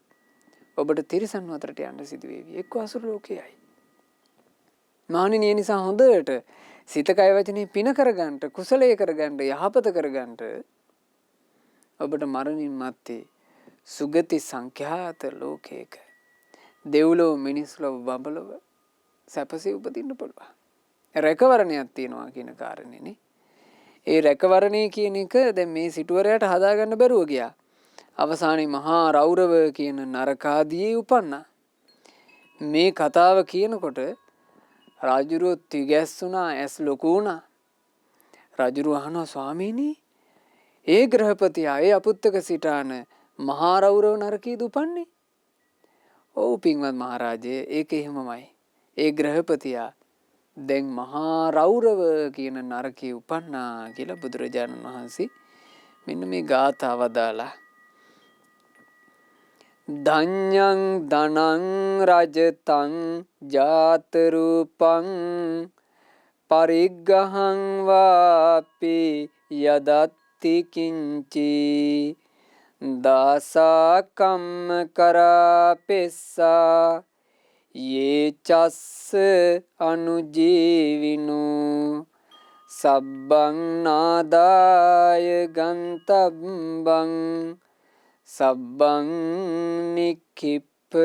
ඔබට තිරිසන් වතරට යන්න සිදු වේවි. එක්ක අසුර ලෝකයයි. මහණෙනි ඒ නිසා හොඳට සිත කය වචනේ පින කරගන්න, කුසලයේ කරගන්න, යහපත කරගන්න ඔබට මරණින් මත්තේ සුගති සංඛ්‍යාත ලෝකයක දෙව්ලොව මිනිස්ලොව බඹලොව සැපසේ උපදින්න පුළුවන්. රැකවරණයක් තියනවා කියන කාරණේනේ. ඒ රැකවරණේ කියන එක දැන් මේ සිටුවරයාට හදාගන්න බැරුව ගියා. අවසානයේ මහා රෞරව කියන නරකාදියේ උපන්නා. මේ කතාව කියනකොට රාජුරුව තිගැස්සුණා, ඇස් ලොකු වුණා. රාජුරුව අහනවා ස්වාමීනි ඒ ග්‍රහපතියා ඒ අපුත්තක සිටාන මහා රෞරව නරකයේද උපන්නේ? ඔව් පින්වත් මහරජේ ඒක එහෙමමයි. ඒ ග්‍රහපතියා දැන් මහා රෞරව කියන නරකේ උපන්නා කියලා බුදුරජාණන් වහන්සේ මෙන්න මේ ගාථාව දාලා ධඤ්ඤං ධනං රජතං ජාත රූපං පරිග්ගහං වාපි යදත්ති කිංචි දාසා කම්ම කරාපෙස්සා යේ චස්ස අනුජීවිනු සබ්බං නාදාය ගන්තබ්බං සබ්බං නික්ඛිප්පගාමිනං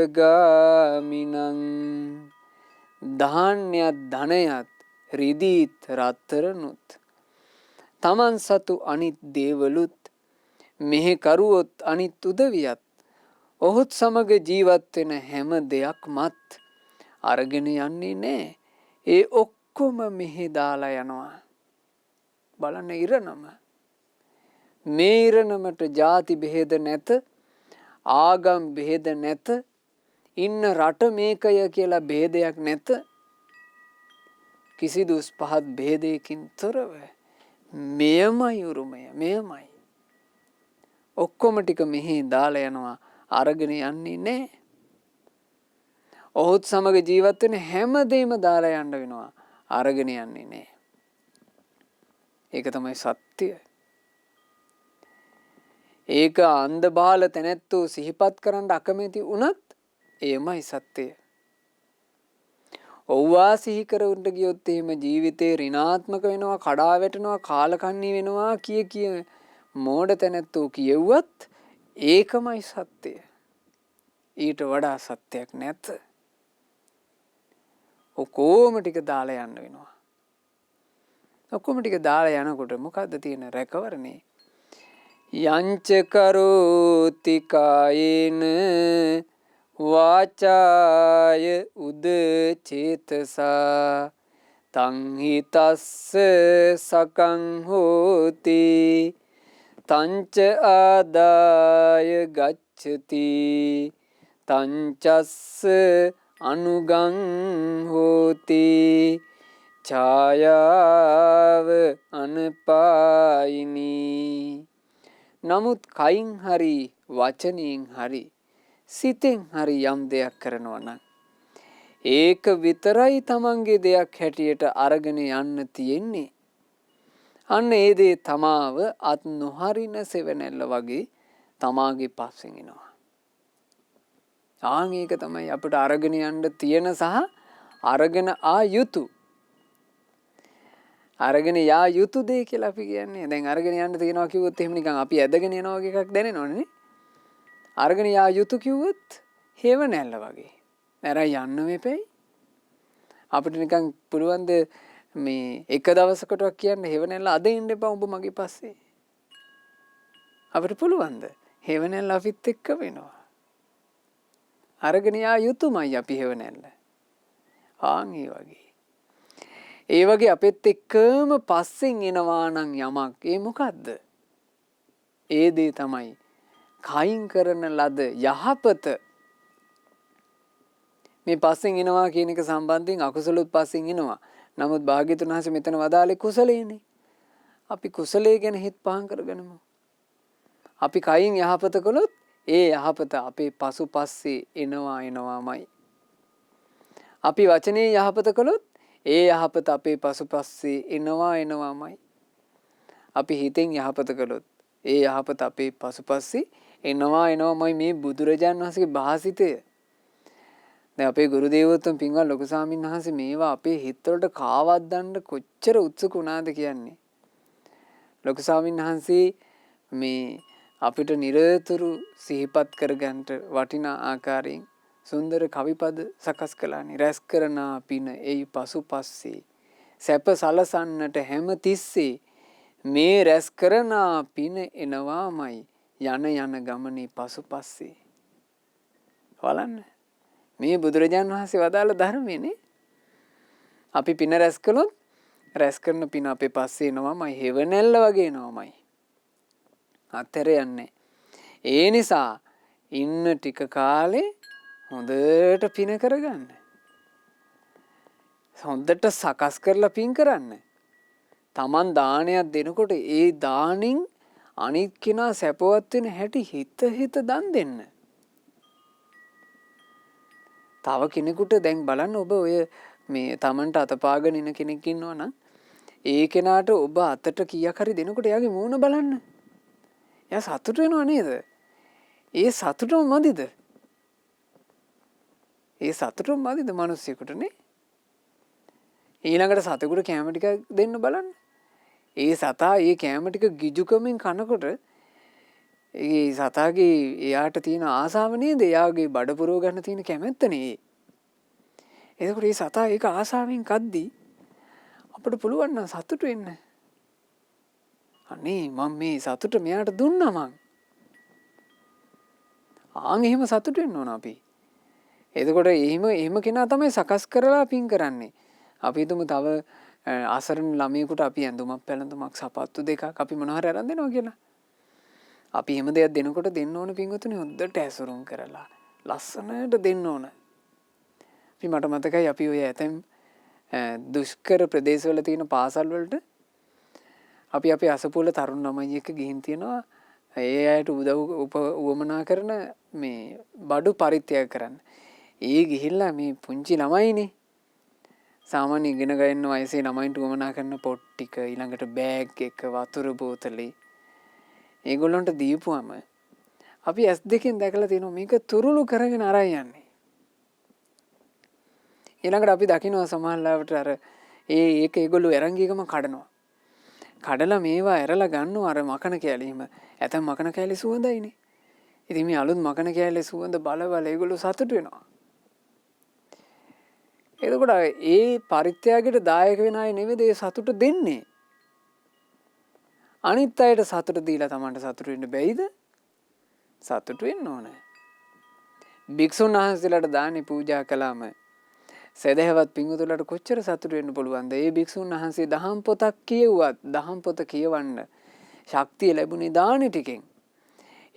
ධාන්‍යත් ධනයත් රිදීත් රත්තරනුත් තමන් සතු අනිත් දේවලුත් මෙහෙ කරුවොත් අනිත් උදවියත් ඔහුත් සමග ජීවත් වෙන හැම දෙයක්මත් අරගෙන යන්නේ නෑ. ඒ ඔක්කොම මෙහෙ දාලා යනවා. බලන්න ඉරණම. මේ ඉරණමට ಜಾති බෙහෙද නැත, ආගම් බෙහෙද නැත, ඉන්න රට මේකය කියලා බෙහෙදයක් නැත. කිසිදු පහත් බෙහෙදයකින් තොරව මෙයමයි උරුමය, මෙයමයි. ඔක්කොම ටික මෙහි දාලා යනවා. අරගෙන යන්නේ නැහැ. ඔහුත් සමග ජීවත් වෙන හැමදේම දාලා යන්න වෙනවා. අරගෙන යන්නේ නැහැ. ඒක තමයි සත්‍යය. ඒක අන්ධ බාල තැනැත්තෝ සිහිපත් කරන්න අකමැති වුණත් එයමයි සත්‍යය. ඔව්වා සිහි කරුන්ට ගියොත් එහෙම ජීවිතේ ඍණාත්මක වෙනවා, කඩා වැටෙනවා, කාලකන්ණී වෙනවා කිය මෝඩ තැනැත්තෝ කියෙව්වත් ඒකමයි සත්‍යය. ඊට වඩා සත්‍යයක් නැත. ඔක්කොම ටික දාලා යන්න වෙනවා. ඔක්කොම ටික දාලා යනකොට මොකද්ද තියෙන රැකවරණේ? යංච කරෝති කායේන වාචාය උද චේතසා තං හිතස්ස සකං හෝති තංච ආදාය ගච්ඡති තංචස්ස අනුගං හෝති ඡායාව අනපායිනී. නමුත් කයින් හරි වචනයෙන් හරි සිතෙන් හරි යම් දෙයක් කරනවා නම් ඒක විතරයි තමන්ගේ දෙයක් හැටියට අරගෙන යන්න තියෙන්නේ. අන්න ඒ දේ තමාව අත් නොහරින සෙවණැල්ල වගේ තමාගේ පස්සෙන් එනවා. ඒක තමයි අපිට අරගෙන යන්න තියෙන සහ අරගෙන ආ යුතු. අරගෙන යා යුතු දේ කියලා අපි කියන්නේ. දැන් අරගෙන යන්න තියෙනවා කිව්වොත් එහෙම නිකන් අපි ඇදගෙන යනවා වගේ එකක් දැනෙනවනේ නේ. අරගෙන යා යුතු කිව්වොත් හේව නැල්ල වගේ. නැරයි යන්න මේපෙයි. අපිට නිකන් පුළුවන් ද මේ එක දවසකටවත් කියන්න හේව නැල්ල අද ඉන්න එපා උඹ මගේ පස්සේ. අපිට පුළුවන්ද? හේව නැල්ල අපිත් එක්ක වෙනවා. අරගෙන යා යුතුමයි අපි හේව නැල්ල. ඒ වගේ. ඒ වගේ අපෙත් එක්කම පස්සෙන් එනවා නම් යමක් ඒ මොකද්ද? ඒ දේ තමයි කයින් කරන ලද යහපත. මේ පස්සෙන් එනවා කියන එක සම්බන්ධයෙන් අකුසලොත් පස්සෙන් එනවා. නමුත් භාග්‍යතුන් වහන්සේ මෙතන වදාළේ කුසලේනේ. අපි කුසලයේ ගැන හිත පහන් කරගනිමු. අපි කයින් යහපත කළොත් ඒ යහපත අපේ පසුපස්සේ එනවාමයි. අපි වචනේ යහපත කළොත් ඒ යහපත අපේ පසුපස්සේ එනවාමයි. අපි හිතෙන් යහපත කළොත් ඒ යහපත අපේ පසුපස්සේ එනවාමයි. මේ බුදුරජාණන් වහන්සේගේ භාසිතය. දැන් අපේ ගුරු දේවෝත්තම පින්වත් ලොකු ස්වාමීන් වහන්සේ මේවා අපේ හිතවලට කාවද්දන්න කොච්චර උත්සුක වුණාද කියන්නේ. ලොකු ස්වාමීන් වහන්සේ මේ අපිට නිරතුරු සිහිපත් කරගන්න වටිනා ආකාරයෙන් සුන්දර කවිපද සකස් කළානේ. රැස් කරන පින එයි පසුපස්සේ සැප සලසන්නට හැම තිස්සේ මේ රැස් කරන පින එනවාමයි යන ගමනේ පසුපස්සේ. බලන්න මේ බුදුරජාන් වහන්සේ වදාළ ධර්මයනේ. අපි පින රැස් කළොත් රැස් කරන පින අපේ පස්සේ එනවාමයි. හේවණැල්ල වගේ එනවාමයි. අතර යන්නේ. ඒ නිසා ඉන්න ටික කාලේ හොඳට පින කරගන්න. හොඳට සකස් කරලා පින් කරන්න. Taman දානයක් දෙනකොට ඒ දානින් අනිත් කෙනා සැපවත් වෙන හැටි හිත දන් දෙන්න. තව කෙනෙකුට දැන් බලන්න ඔබ ඔය මේ Tamanට අතපාගෙන ඉන්න කෙනෙක් ඉන්නවා නම් ඒ කෙනාට ඔබ අතට කීයක් හරි දෙනකොට එයාගේ මූණ බලන්න. එයා සතුට වෙනව නේද? ඒ සතුටම මදිද? ඒ සතුටම මදිද මිනිස්සුෙකුට නේ? ඊළඟට සතෙකුට කැම ටිකක් දෙන්න බලන්න. ඒ සතා ඒ කැම ටික ගිජුකමින් කනකොට ඒ සතාගේ එයාට තියෙන ආසාව නේද? එයාගේ බඩ පුරව ගන්න තියෙන කැමැත්ත නේ. එතකොට මේ සතා ඒක ආසාවෙන් කද්දී අපිට පුළුවන් නම් සතුටු වෙන්න. අනේ මම මේ සතුට මෙයාට දුන්නා මං. ආන් එහෙම සතුටු වෙන්න ඕන අපි. එතකොට එහෙම කෙනා තමයි සකස් කරලා පින් කරන්නේ. අපි හිතමු තව අසරණ ළමයෙකුට අපි ඇඳුමක් පැළඳුමක් සපත්තු දෙකක් අපි මොනවා හරි අරන් දෙනවා කියලා. අපි එහෙම දෙයක් දෙනකොට දෙන්න ඕන පින්වතුනි හොද්දට ඇසුරුම් කරලා ලස්සනට දෙන්න ඕන. අපි මට මතකයි අපි ඔය ඇතැම් දුෂ්කර ප්‍රදේශවල තියෙන පාසල් වලට අපි අපේ අසපුවල තරුණ ළමයි එක්ක ගිහින් තියනවා ඒ අයට උවමනා කරන මේ බඩු පරිත්‍යාග කරන්න. ඒ ගිහිල්ලා මේ පුංචි ළමයිනේ සාමාන්‍ය ඉගෙන ගන්න වයසේ ළමයින්ට උවමනා කරන පොත් ටික ඊළඟට බෑග් එක වතුර බෝතලේ ඒගොල්ලන්ට දීපුවම අපි S2කින් දැකලා තියෙනවා මේක තුරුළු කරගෙන අරන් යන්නේ. ඊළඟට අපි දකිනවා සමහරවිට අර ඒක ඒගොල්ලෝ අරන් ගියකම කඩනවා. කඩලා මේවා ඇරලා ගන්නවා අර මකන කෑලි. එහෙම ඇතම් මකන කෑලි සුවඳයිනේ. ඉතින් මේ අලුත් මකන කෑලි සුවඳ බල ඒගොල්ලෝ සතුටු වෙනවා. එතකොට ඒ පරිත්‍යාගයට දායක වෙන අය නෙවෙයි ඒ සතුට දෙන්නේ. අනිත් අයට සතුට දීලා Tamanට සතුට වෙන්න බැයිද? සතුට වෙන්න ඕනේ. භික්ෂුන් වහන්සේලාට දානි පූජා කළාම සදහවත් පිංගුතුලට කොච්චර සතුට වෙන්න පුළුවන්ද? ඒ භික්ෂුන් වහන්සේ දහම් පොතක් කියුවත් දහම් පොත කියවන්න ශක්තිය ලැබුණේ දානි ටිකෙන්.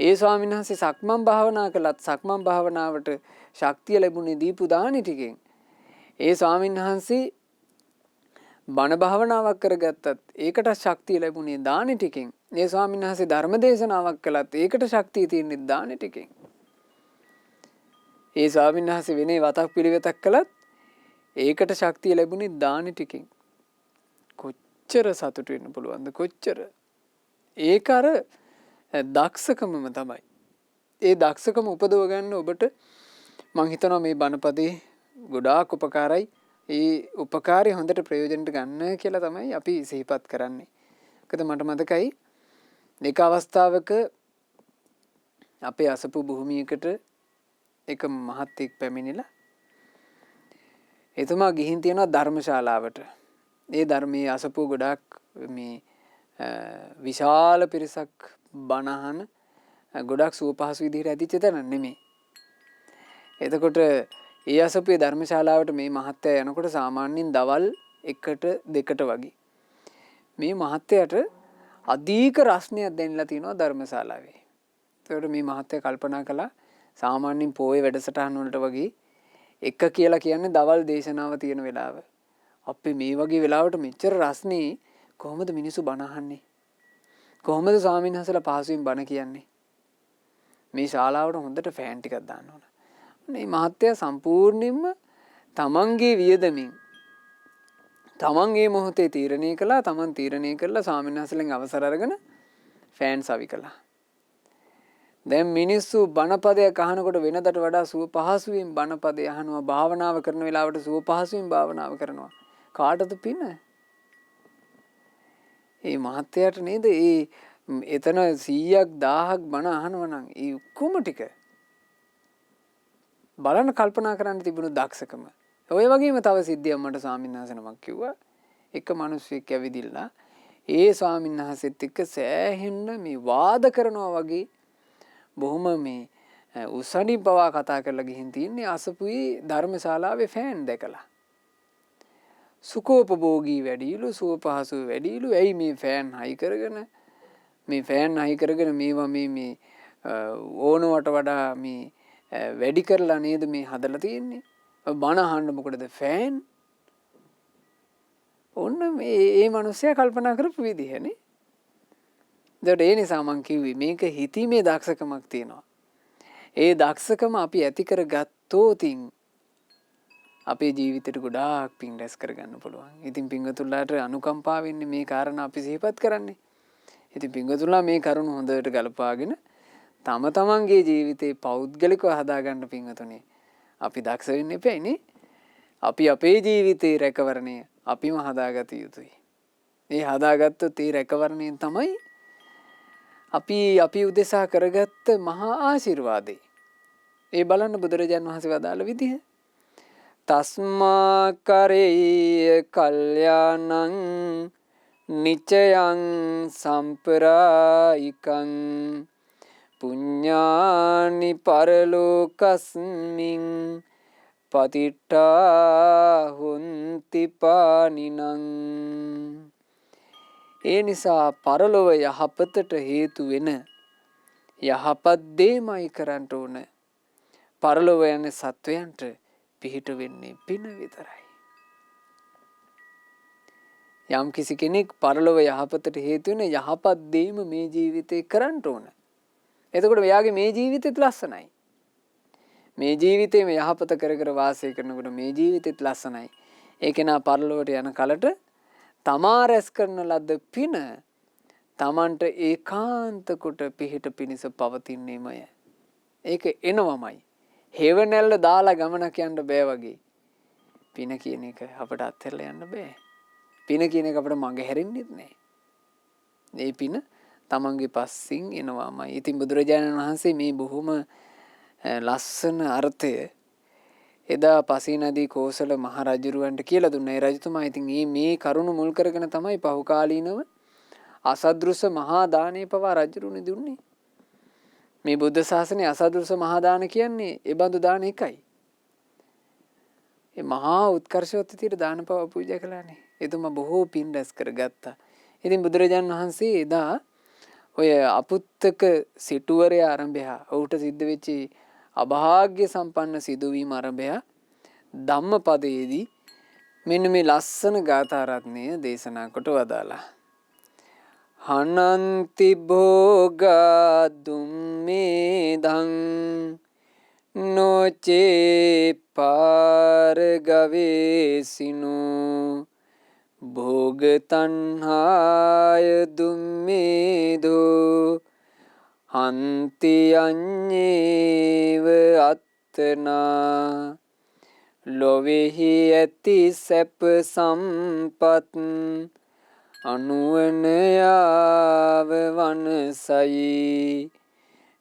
ඒ ස්වාමීන් වහන්සේ සක්මන් භාවනා කළත් සක්මන් භාවනාවට ශක්තිය ලැබුණේ දීපු දානි ටිකෙන්. ඒ ස්වාමීන් වහන්සේ බණ භාවනාවක් කරගත්තත් ඒකට ශක්තිය ලැබුණේ දානි ටිකෙන්. ඒ ස්වාමීන් වහන්සේ ධර්ම දේශනාවක් කළත් ඒකට ශක්තිය තියෙන්නේ දානි ටිකෙන්. ඒ ස්වාමීන් වහන්සේ වෙනේ වතක් පිළිවෙතක් කළත් ඒකට ශක්තිය ලැබුණේ දානි ටිකෙන්. කොච්චර සතුටු වෙන්න පුළුවන්ද? කොච්චර? ඒක අර දක්ෂකමම තමයි. ඒ දක්ෂකම උපදව ගන්න ඔබට මං හිතනවා මේ බණපදේ ගොඩාක් උපකාරයි. ඒ උපකාරය හොඳට ප්‍රයෝජනට ගන්න කියලා තමයි අපි සිහිපත් කරන්නේ. මොකද මට මතකයි එක අවස්ථාවක අපේ අසපු භූමියකට එක මහත්තයෙක් පැමිණිලා එතුමා ගිහින් තියෙනවා ධර්මශාලාවට. ඒ ධර්මයේ අසපු ගොඩාක් මේ විශාල පිරිසක් බණ අහන ගොඩාක් සුවපහසු විදිහට ඇදිච්ච තැන නෙමෙයි. එතකොට ඒ අසපුවේ ධර්මශාලාවට මේ මහත්තයා යනකොට සාමාන්‍යයෙන් දවල් 1ට 2ට වගේ. මේ මහත්තයාට අධික රස්නයක් දැනලා තියෙනවා ධර්මශාලාවේ. ඒකට මේ මහත්තයා කල්පනා කළා සාමාන්‍යයෙන් පොයේ වැඩසටහන් වලට වගේ එක කියලා කියන්නේ දවල් දේශනාව තියෙන වෙලාව. අපි මේ වගේ වෙලාවට මෙච්චර රස්නේ කොහොමද මිනිස්සු බණ අහන්නේ? කොහොමද ස්වාමීන් වහන්සේලා පහසුවෙන් බණ කියන්නේ? මේ ශාලාවට හොඳට ෆෑන් ටිකක් දාන්න ඕන. මේ මහත්තයා සම්පූර්ණයෙන්ම තමන්ගේ වියදමින් තමන්ගේ මොහොතේ තීරණය කළා. තමන් තීරණය කළා ස්වාමීන් වහන්සේලෙන් අවසර අරගෙන ෆෑන් සවි කළා. දැන් මිනිස්සු බණපදයක් අහනකොට වෙනදට වඩා සුව පහසුවෙන් බණපදය අහනවා. භාවනාව කරන වෙලාවට සුව පහසුවෙන් භාවනාව කරනවා. කාටද පින? ඒ මහත්තයාට නේද? එතන 100ක් 1000ක් බණ අහනවා නම් ඒ ඔක්කොම ටික බලන්න කල්පනා කරන්න තිබුණු දක්ෂකම. ඔය වගේම තව සිද්ධියක් මට ස්වාමීන් වහන්සේ නමක් කිව්වා. එක මිනිස්සෙක් ඇවිදිලා ඒ ස්වාමීන් වහන්සේත් එක්ක සෑහෙන්න මේ වාද කරනවා වගේ බොහොම මේ උසණින් පවා කතා කරලා ගිහින් තින්නේ අසපුවේ ධර්මශාලාවේ ෆෑන් දැකලා. සුඛෝපභෝගී වැඩිලු සුව පහසු වැඩිලු. ඇයි මේ ෆෑන් හයි කරගෙන මේවා මේ ඕනවට වඩා මේ වැඩි කරලා නේද මේ හදලා තියෙන්නේ. බණ අහන්න මොකටද ෆෑන්? ඔන්න මේ මිනිස්සයා කල්පනා කරපු විදිහනේ. ඒකට ඒ නිසා මං කිව්වේ මේක හිතීමේ දක්ෂකමක් තියෙනවා. ඒ දක්ෂකම අපි ඇති කරගත්තොතින් අපේ ජීවිතේට ගොඩාක් පින් රැස් කරගන්න පුළුවන්. ඉතින් පින්වතුන්ලාට අනුකම්පා වෙන්නේ මේ කාරණා අපි සිහිපත් කරන්නේ. ඉතින් පින්වතුන්ලා මේ කරුණ හොඳට ගලපාගෙන තම තමන්ගේ ජීවිතේ පෞද්ගලිකව හදාගන්න පින්වතුනි. අපි දක්ෂ වෙන්න එපෑනේ. අපි අපේ ජීවිතේ රැකවරණය අපිම හදාගත යුතුයි. මේ හදාගත්තොත් ඒ රැකවරණයෙන් තමයි අපි උදෙසා කරගත්ත මහා ආශිර්වාදේ. ඒ බලන්න බුදුරජාන් වහන්සේ වදාළ විදිහ. තස්මා කරේය කල්යාණං නිචයං සම්ප්‍රායිකං පුඤ්ඤානි පරලෝකස්මින් පතිට්ඨා හොන්ති පානිනං. ඒ නිසා පරලොව යහපතට හේතු වෙන යහපත් දේමයි කරන්න ඕන. පරලොව යන සත්වයන්ට පිහිට වෙන්නේ පින විතරයි. යම් කිසි කෙනෙක් පරලොව යහපතට හේතු වෙන යහපත් දේම මේ ජීවිතේ කරන්න ඕන. එතකොට එයාගේ මේ ජීවිතෙත් ලස්සනයි. මේ ජීවිතේම යහපත කර කර වාසය කරනකොට මේ ජීවිතෙත් ලස්සනයි. ඒ කෙනා පරලොවට යන කලට තමා රැස් කරන ලද්ද පින තමන්ට ඒකාන්ත කොට පිහිට පිණිස පවතින්නේමය. ඒක එනවමයි. හේවණැල්ල දාලා ගමනක් යන්න බෑ වගේ. පින කියන එක අපට අත්හැරලා යන්න බෑ. පින කියන එක අපට මඟ හැරෙන්නෙත් නෑ. මේ පින තමන්ගේ පස්සින් එනවාමයි. ඉතින් බුදුරජාණන් වහන්සේ මේ බොහොම ලස්සන අර්ථය එදා පසීනදී කෝසල මහ රජුරවන්ට කියලා දුන්නා. ඒ රජතුමා ඉතින් මේ කරුණ මුල් කරගෙන තමයි පහුකාලීනව අසදෘස මහා දානේ පවා රජුරුනේ දුන්නේ. මේ බුද්ධ ශාසනයේ අසදෘස මහා දාන කියන්නේ ඒ බඳු දාන එකයි. ඒ මහා උත්කර්ෂවත් විදියට දාන පව පූජා කළානේ. එතුමා බොහෝ පින් රැස් කරගත්තා. ඉතින් බුදුරජාණන් වහන්සේ එදා ඔය අපුත්තක සිටුවරයා ආරම්භයා ඔහුට සිද්ධ වෙච්ච අභාග්‍ය සම්පන්න සිදුවීම ආරම්භයා ධම්මපදයේදී මෙන්න මේ ලස්සන ගාථා රත්නය දේශනා කොට වදාලා. හනන්ති භෝගා දුම්මේධං නොචේ පාරගවේසිනෝ භෝග තණ්හාය දුම්මේධෝ හන්ති අඤ්ඤේව අත්තනා ලොවේහි ඇති සැප සම්පත් අනුවන යාව වනසයි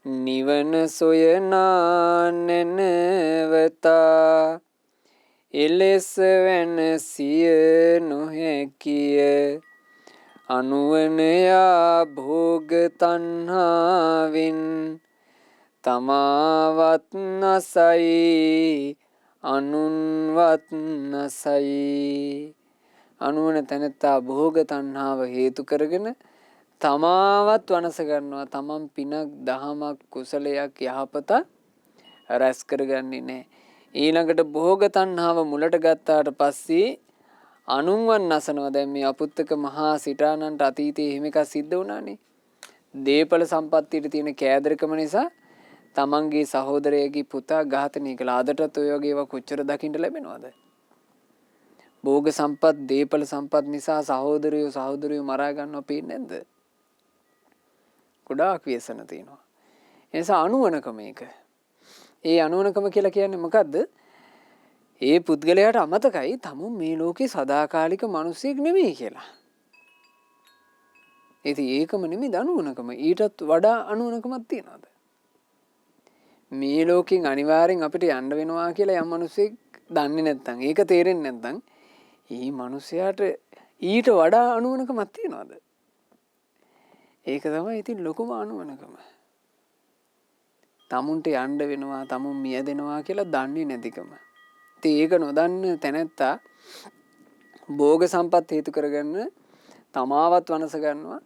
නිවන සොයනා නැනවතා එලෙස වෙනසිය නොහැකිය අනුවන යා භෝග තණ්හාවෙන් තමාවත් නසයි අනුන්වත් නසයි. අනුවන තැනැත්තා භෝග තණ්හාව හේතු කරගෙන තමාවත් වනස ගන්නවා. තමන් පිනක් දහමක් කුසලයක් යහපත රැස් කරගන්නේ නැහැ. ඊළඟට භෝග තණ්හාව මුලට ගත්තාට පස්සේ අනුන්වන් නසනවා. දැන් මේ අපුත්තක මහා සිටානන්ට අතීතයේ එහෙම එකක් සිද්ධ වුණානේ. දේපල සම්පත්තියට තියෙන කෑදරකම නිසා තමන්ගේ සහෝදරයගේ පුතා ඝාතනය කළා. අදටත් ඔය වගේ ඒවා කොච්චර දකින්න ලැබෙනවද? භෝග සම්පත් දේපල සම්පත් නිසා සහෝදරයෝ මරා ගන්නවා පේන්නේ නැද්ද? ගොඩාක් ව්‍යසන තියෙනවා. ඒ නිසා අනුවණකම ඒක. ඒ අනුවණකම කියලා කියන්නේ මොකද්ද? ඒ පුද්ගලයාට අමතකයි තමුන් මේ ලෝකේ සදාකාලික මිනිසෙක් නෙමෙයි කියලා. ඉතින් ඒකම නෙමෙයි අනුවණකම. ඊටත් වඩා අනුවණකමක් තියනවාද? මේ ලෝකෙන් අනිවාර්යෙන් අපිට යන්න වෙනවා කියලා යම් මිනිසෙක් දන්නේ නැත්නම් ඒක තේරෙන්නේ නැත්නම් ඊ මිනිසයාට ඊට වඩා අනුවණකමක් තියනවාද? ඒක තමයි ඉතින් ලොකුම අනුවණකම. තමුන්ට යන්න වෙනවා, තමුන් මියදෙනවා කියලා දන්නේ නැතිකම. ඉතින් ඒක නොදන්න තැනැත්තා භෝග සම්පත් හේතු කරගන්න තමාවත් වනස ගන්නවා,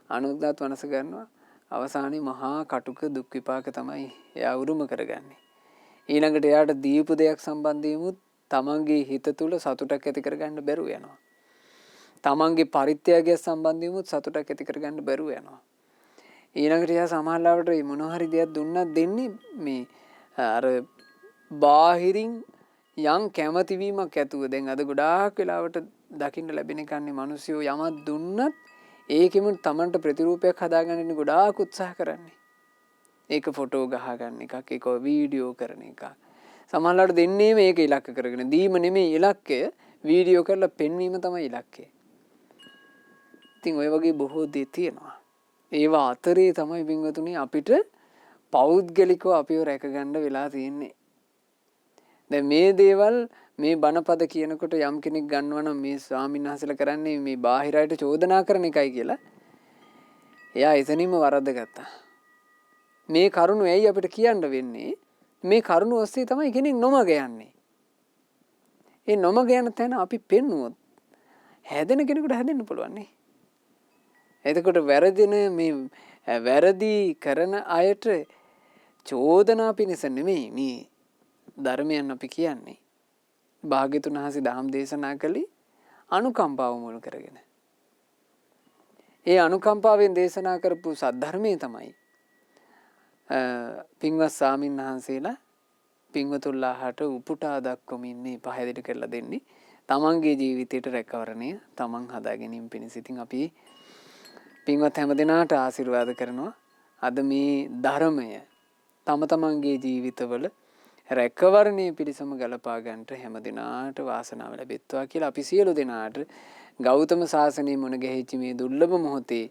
අනුන්වත් වනස ගන්නවා. අවසානයේ මහා කටුක දුක් විපාක තමයි එයා උරුම කරගන්නේ. ඊළඟට එයාට දීපු දෙයක් සම්බන්ධයෙන්මුත් තමන්ගේ හිත තුළ සතුටක් ඇති කරගන්න බැරුව යනවා. තමන්ගේ පරිත්‍යාගය සම්බන්ධයෙන්මුත් සතුටක් ඇති කරගන්න බැරුව යනවා. ඊළඟට එයා සමහරවිට මේ මොන හරි දෙයක් දුන්නත් දෙන්නේ මේ අර බාහිරින් යම් කැමැතිවීමක් ඇතුව. දැන් අද ගොඩාක් වෙලාවට දකින්න ලැබෙන එකන්නේ මිනිස්සු යමක් දුන්නත් ඒකෙම තමන්ට ප්‍රතිරූපයක් හදාගන්න ගොඩාක් උත්සාහ කරන්නේ. ඒක ෆොටෝ ගහගන්න එකක්, ඒක වීඩියෝ කරන එකක්. සමහරවිට දෙන්නේ මේක ඉලක්ක කරගෙන. දීම නෙමෙයි ඉලක්කය, වීඩියෝ කරලා පෙන්වීම තමයි ඉලක්කය. ඉතින් ඔය වගේ බොහෝ දේ තියෙනවා. ඒවා අතරේ තමයි පින්වතුනි අපිට පෞද්ගලිකව අපිව රැකගන්න වෙලා තියෙන්නේ. දැන් මේ දේවල් මේ බණපද කියනකොට යම් කෙනෙක් ගන්නවා නම් මේ ස්වාමීන් වහන්සේලා කරන්නේ මේ බාහිරයට චෝදනා කරන එකයි කියලා. එයා එතනින්ම වරද්දගත්තා. මේ කරුණ ඇයි අපිට කියන්න වෙන්නේ? මේ කරුණ ඔස්සේ තමයි කෙනෙක් නොමග යන්නේ. ඒ නොමග යන තැන අපි පෙන්නුවොත් හැදෙන කෙනෙකුට හැදෙන්න පුළුවන් නේ. එතකොට වැරදින මේ වැරදි කරන අයට චෝදනා පිණිස නෙමෙයි මේ ධර්මයන් අපි කියන්නේ. භාග්‍යතුන් වහන්සේ ධම්ම දේශනා කළේ අනුකම්පාව මුල් කරගෙන. ඒ අනුකම්පාවෙන් දේශනා කරපු සද්ධර්මයේ තමයි පින්වත් ස්වාමීන් වහන්සේලා පින්වතුන්ලාට උපුටා දක්වමින් මේ පහදෙට කරලා දෙන්නේ. තමන්ගේ ජීවිතයට රැකවරණය තමන් හදා ගැනීම පිණිස. ඉතින් අපි පින්වත් හැම දිනාට ආශිර්වාද කරනවා. අද මේ ධර්මය තම තමන්ගේ ජීවිතවල රැකවරණය පිණිසම ගලපා ගන්නට හැම දිනාට වාසනාව ලැබෙත්වා කියලා අපි සියලු දෙනාට ගෞතම සාසනයේ මුණ ගැහිච්ච මේ දුර්ලභ මොහොතේ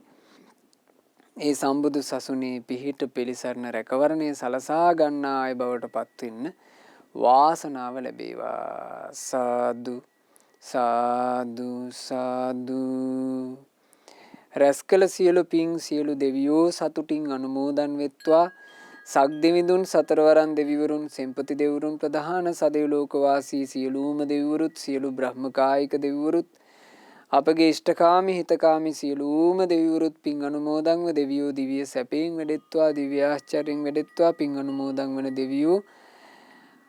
ඒ සම්බුදු සසුනේ පිහිට පිළිසරණ රැකවරණය සලසා ගන්නා අය බවට පත් වෙන්න වාසනාව ලැබේවා. සාදු සාදු සාදු. රැස්කල සියලු පින් සියලු දෙවියෝ සතුටින් අනුමෝදන් වෙත්වා. සක්දෙවිඳුන් සතරවරන් දෙවිවරුන් සෙන්පති දෙවිවරුන් ප්‍රධාන සදෙව් ලෝකවාසී සියලුම දෙවිවරුත් සියලු බ්‍රහ්මකායික දෙවිවරුත් අපගේ ඉෂ්ඨකාමී හිතකාමී සියලුම දෙවිවරුත් පින් අනුමෝදන්ව දෙවියෝ දිව්‍ය සැපයෙන් වැඩෙත්වා දිව්‍ය ආශ්චර්යෙන් වැඩෙත්වා. පින් අනුමෝදන් වන දෙවියෝ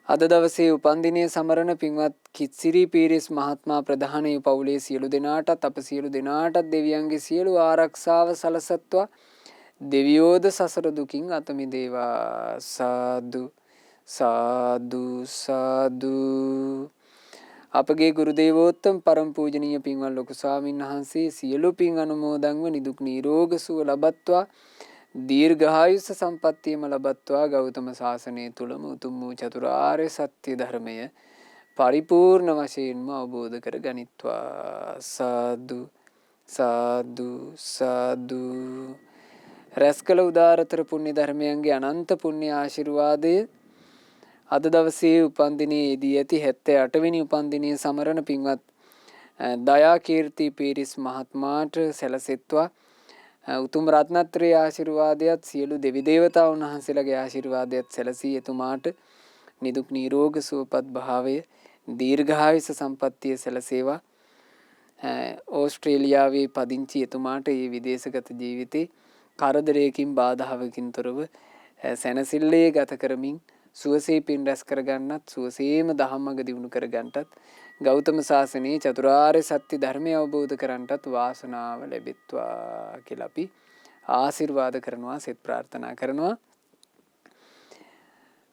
අද දවසේ උපන්දිනය සමරන පින්වත් කිත්සිරි පීරිස් මහත්මයා ප්‍රධානී පවුලේ සියලු දෙනාටත් අප සියලු දෙනාටත් දෙවියන්ගේ සියලු ආරක්ෂාව සලසත්වා. දෙවියෝද සසර දුකින් අත මිදේවා. සාදු සාදු සාදු. අපගේ ගුරු දේවෝත්තම පරම පූජනීය පින්වත් ලොකු ස්වාමීන් වහන්සේ සියලු පින් අනුමෝදන්ව නිදුක් නිරෝග සුව ලබත්වා. දීර්ඝායුෂ සම්පන්නියම ලබත්වා. ගෞතම සාසනය තුලම උතුම් වූ චතුරාර්ය සත්‍ය ධර්මය පරිපූර්ණ වශයෙන්ම අවබෝධ කර ගනිත්වා. සාදු සාදු සාදු. රැස්කල උදාරතර පුණ්‍ය ධර්මයන්ගේ අනන්ත පුණ්‍ය ආශිර්වාදය අද දවසේ උපන්දිනයේදී ඇති 78 වෙනි උපන්දිනයේ සමරන පින්වත් දයාකීර්ති පීරිස් මහත්මයාට සැලසෙත්වා. උතුම් රත්නත්‍රයේ ආශිර්වාදයත් සියලු දෙවි දේවතාවුන් වහන්සේලාගේ ආශිර්වාදයත් සැලසී එතුමාට නිදුක් නිරෝග සුවපත් භාවය දීර්ඝායුෂ සම්පන්නිය සැලසේවා. ඕස්ට්‍රේලියාවේ පදිංචි එතුමාට මේ විදේශගත ජීවිතේ කරදරයකින් බාධාවකින් තොරව සැනසෙල්ලේ ගත කරමින් සුවසේ පින් රැස් කරගන්නත් සුවසේම ධම්මග දියුණු කරගන්නටත් ගෞතම සාසනයේ චතුරාර්ය සත්‍ය ධර්මය අවබෝධ කරගන්නටත් වාසනාව ලැබෙත්වා කියලා අපි ආශිර්වාද කරනවා සෙත් ප්‍රාර්ථනා කරනවා.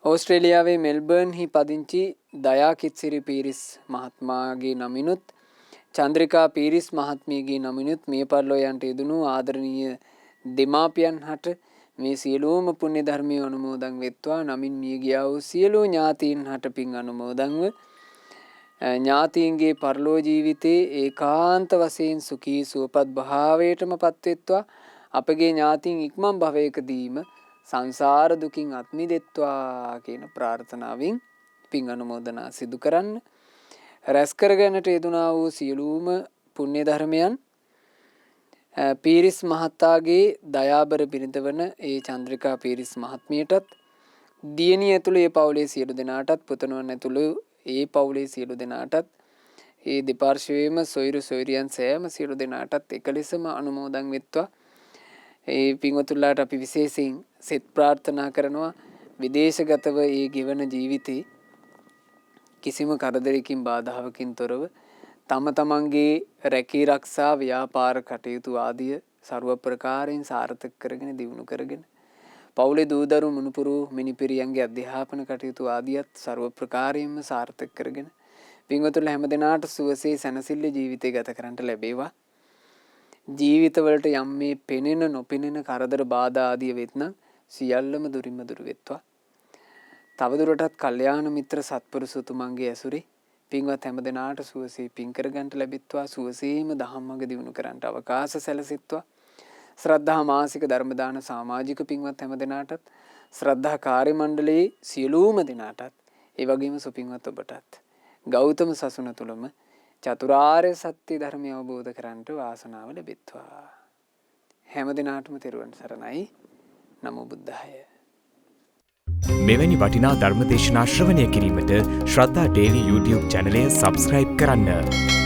ඕස්ට්‍රේලියාවේ මෙල්බර්න්හි පදිංචි දයා කිත්සිරි පීරිස් මහත්මයාගේ නමිනුත් චන්ද්‍රිකා පීරිස් මහත්මියගේ නමිනුත් මිය පරලෝ යන්ට යෙදුණු ආදරණීය දෙමාපියන් හට මේ සියලුම පුණ්‍ය ධර්මයේ අනුමෝදන් වෙත්වා. නමින් මිය ගියා වූ සියලු ඥාතීන් හට පින් අනුමෝදන්ව ඥාතීන්ගේ පරලෝ ජීවිතේ ඒකාන්ත වශයෙන් සුඛී සුවපත් භාවයටම පත්වෙත්වා. අපගේ ඥාතීන් ඉක්මන් භවයකදීම සංසාර දුකින් අත් මිදෙත්වා කියන ප්‍රාර්ථනාවෙන් පින් අනුමෝදනා සිදු කරන්න. රැස් කරගන්නට යෙදුනා වූ සියලුම පුණ්‍ය ධර්මයන් පීරිස් මහතාගේ දයාබර බිරිඳ වන ඒ චන්ද්‍රිකා පීරිස් මහත්මියටත් දියණිය ඇතුළු ඒ පවුලේ සියලු දෙනාටත් පුතණුවන් ඇතුළු ඒ පවුලේ සියලු දෙනාටත් ඒ දෙපාර්ශ්වයේම සොයිරු සොයිරියන් සෑම සියලු දෙනාටත් එක ලෙසම අනුමෝදන් වෙත්වා. ඒ පින්වතුන්ලාට අපි විශේෂයෙන් සෙත් ප්‍රාර්ථනා කරනවා. විදේශගතව ඒ ගෙවන ජීවිතේ කිසිම කරදරයකින් බාධාවකින් තොරව තම තමන්ගේ රැකී රක්ෂා ව්‍යාපාර කටයුතු ආදිය ਸਰව ප්‍රකාරයෙන් සාර්ථක කරගෙන දියුණු කරගෙන පවුලේ දූදරු මුණුපුරු මිනිපිරියන්ගේ අධ්‍යාපන කටයුතු ආදියත් ਸਰව ප්‍රකාරයෙන්ම සාර්ථක කරගෙන පින්වතුන්ලා හැමදෙනාට සුවසේ සැනසෙල්ල ජීවිතය ගත කරන්නට ලැබේවා. ජීවිතවලට යම් මේ පෙනෙන නොපෙනෙන කරදර බාධා ආදිය වෙත්නම් සියල්ලම දුරින්ම දුර වෙත්වා. තවදුරටත් කල්යාණ මිත්‍ර සත්පුරුෂතුමන්ගේ ඇසුරේ පින්වත් හැමදෙනාට සුවසේ පින් කරගන්නට ලැබෙත්වා. සුවසේම ධම්මග දියුණු කරන්නට අවකාශ සැලසෙත්වා. ශ්‍රද්ධා මාසික ධර්ම දාන සමාජික පින්වත් හැමදෙනාටත් ශ්‍රද්ධා කාර්ය මණ්ඩලයේ සියලුම දෙනාටත් ඒ වගේම සුපින්වත් ඔබටත් ගෞතම සසුන තුලම චතුරාර්ය සත්‍ය ධර්මය අවබෝධ කරගන්නට වාසනාව ලැබෙත්වා. හැමදෙනාටම තෙරුවන් සරණයි. නමෝ බුද්ධාය. මෙවැනි වටිනා ධර්මදේශනා ශ්‍රවණය කිරීමට ශ්‍රද්ධා ටෙලි YouTube චැනලය සබ්ස්ක්‍රයිබ් කරන්න.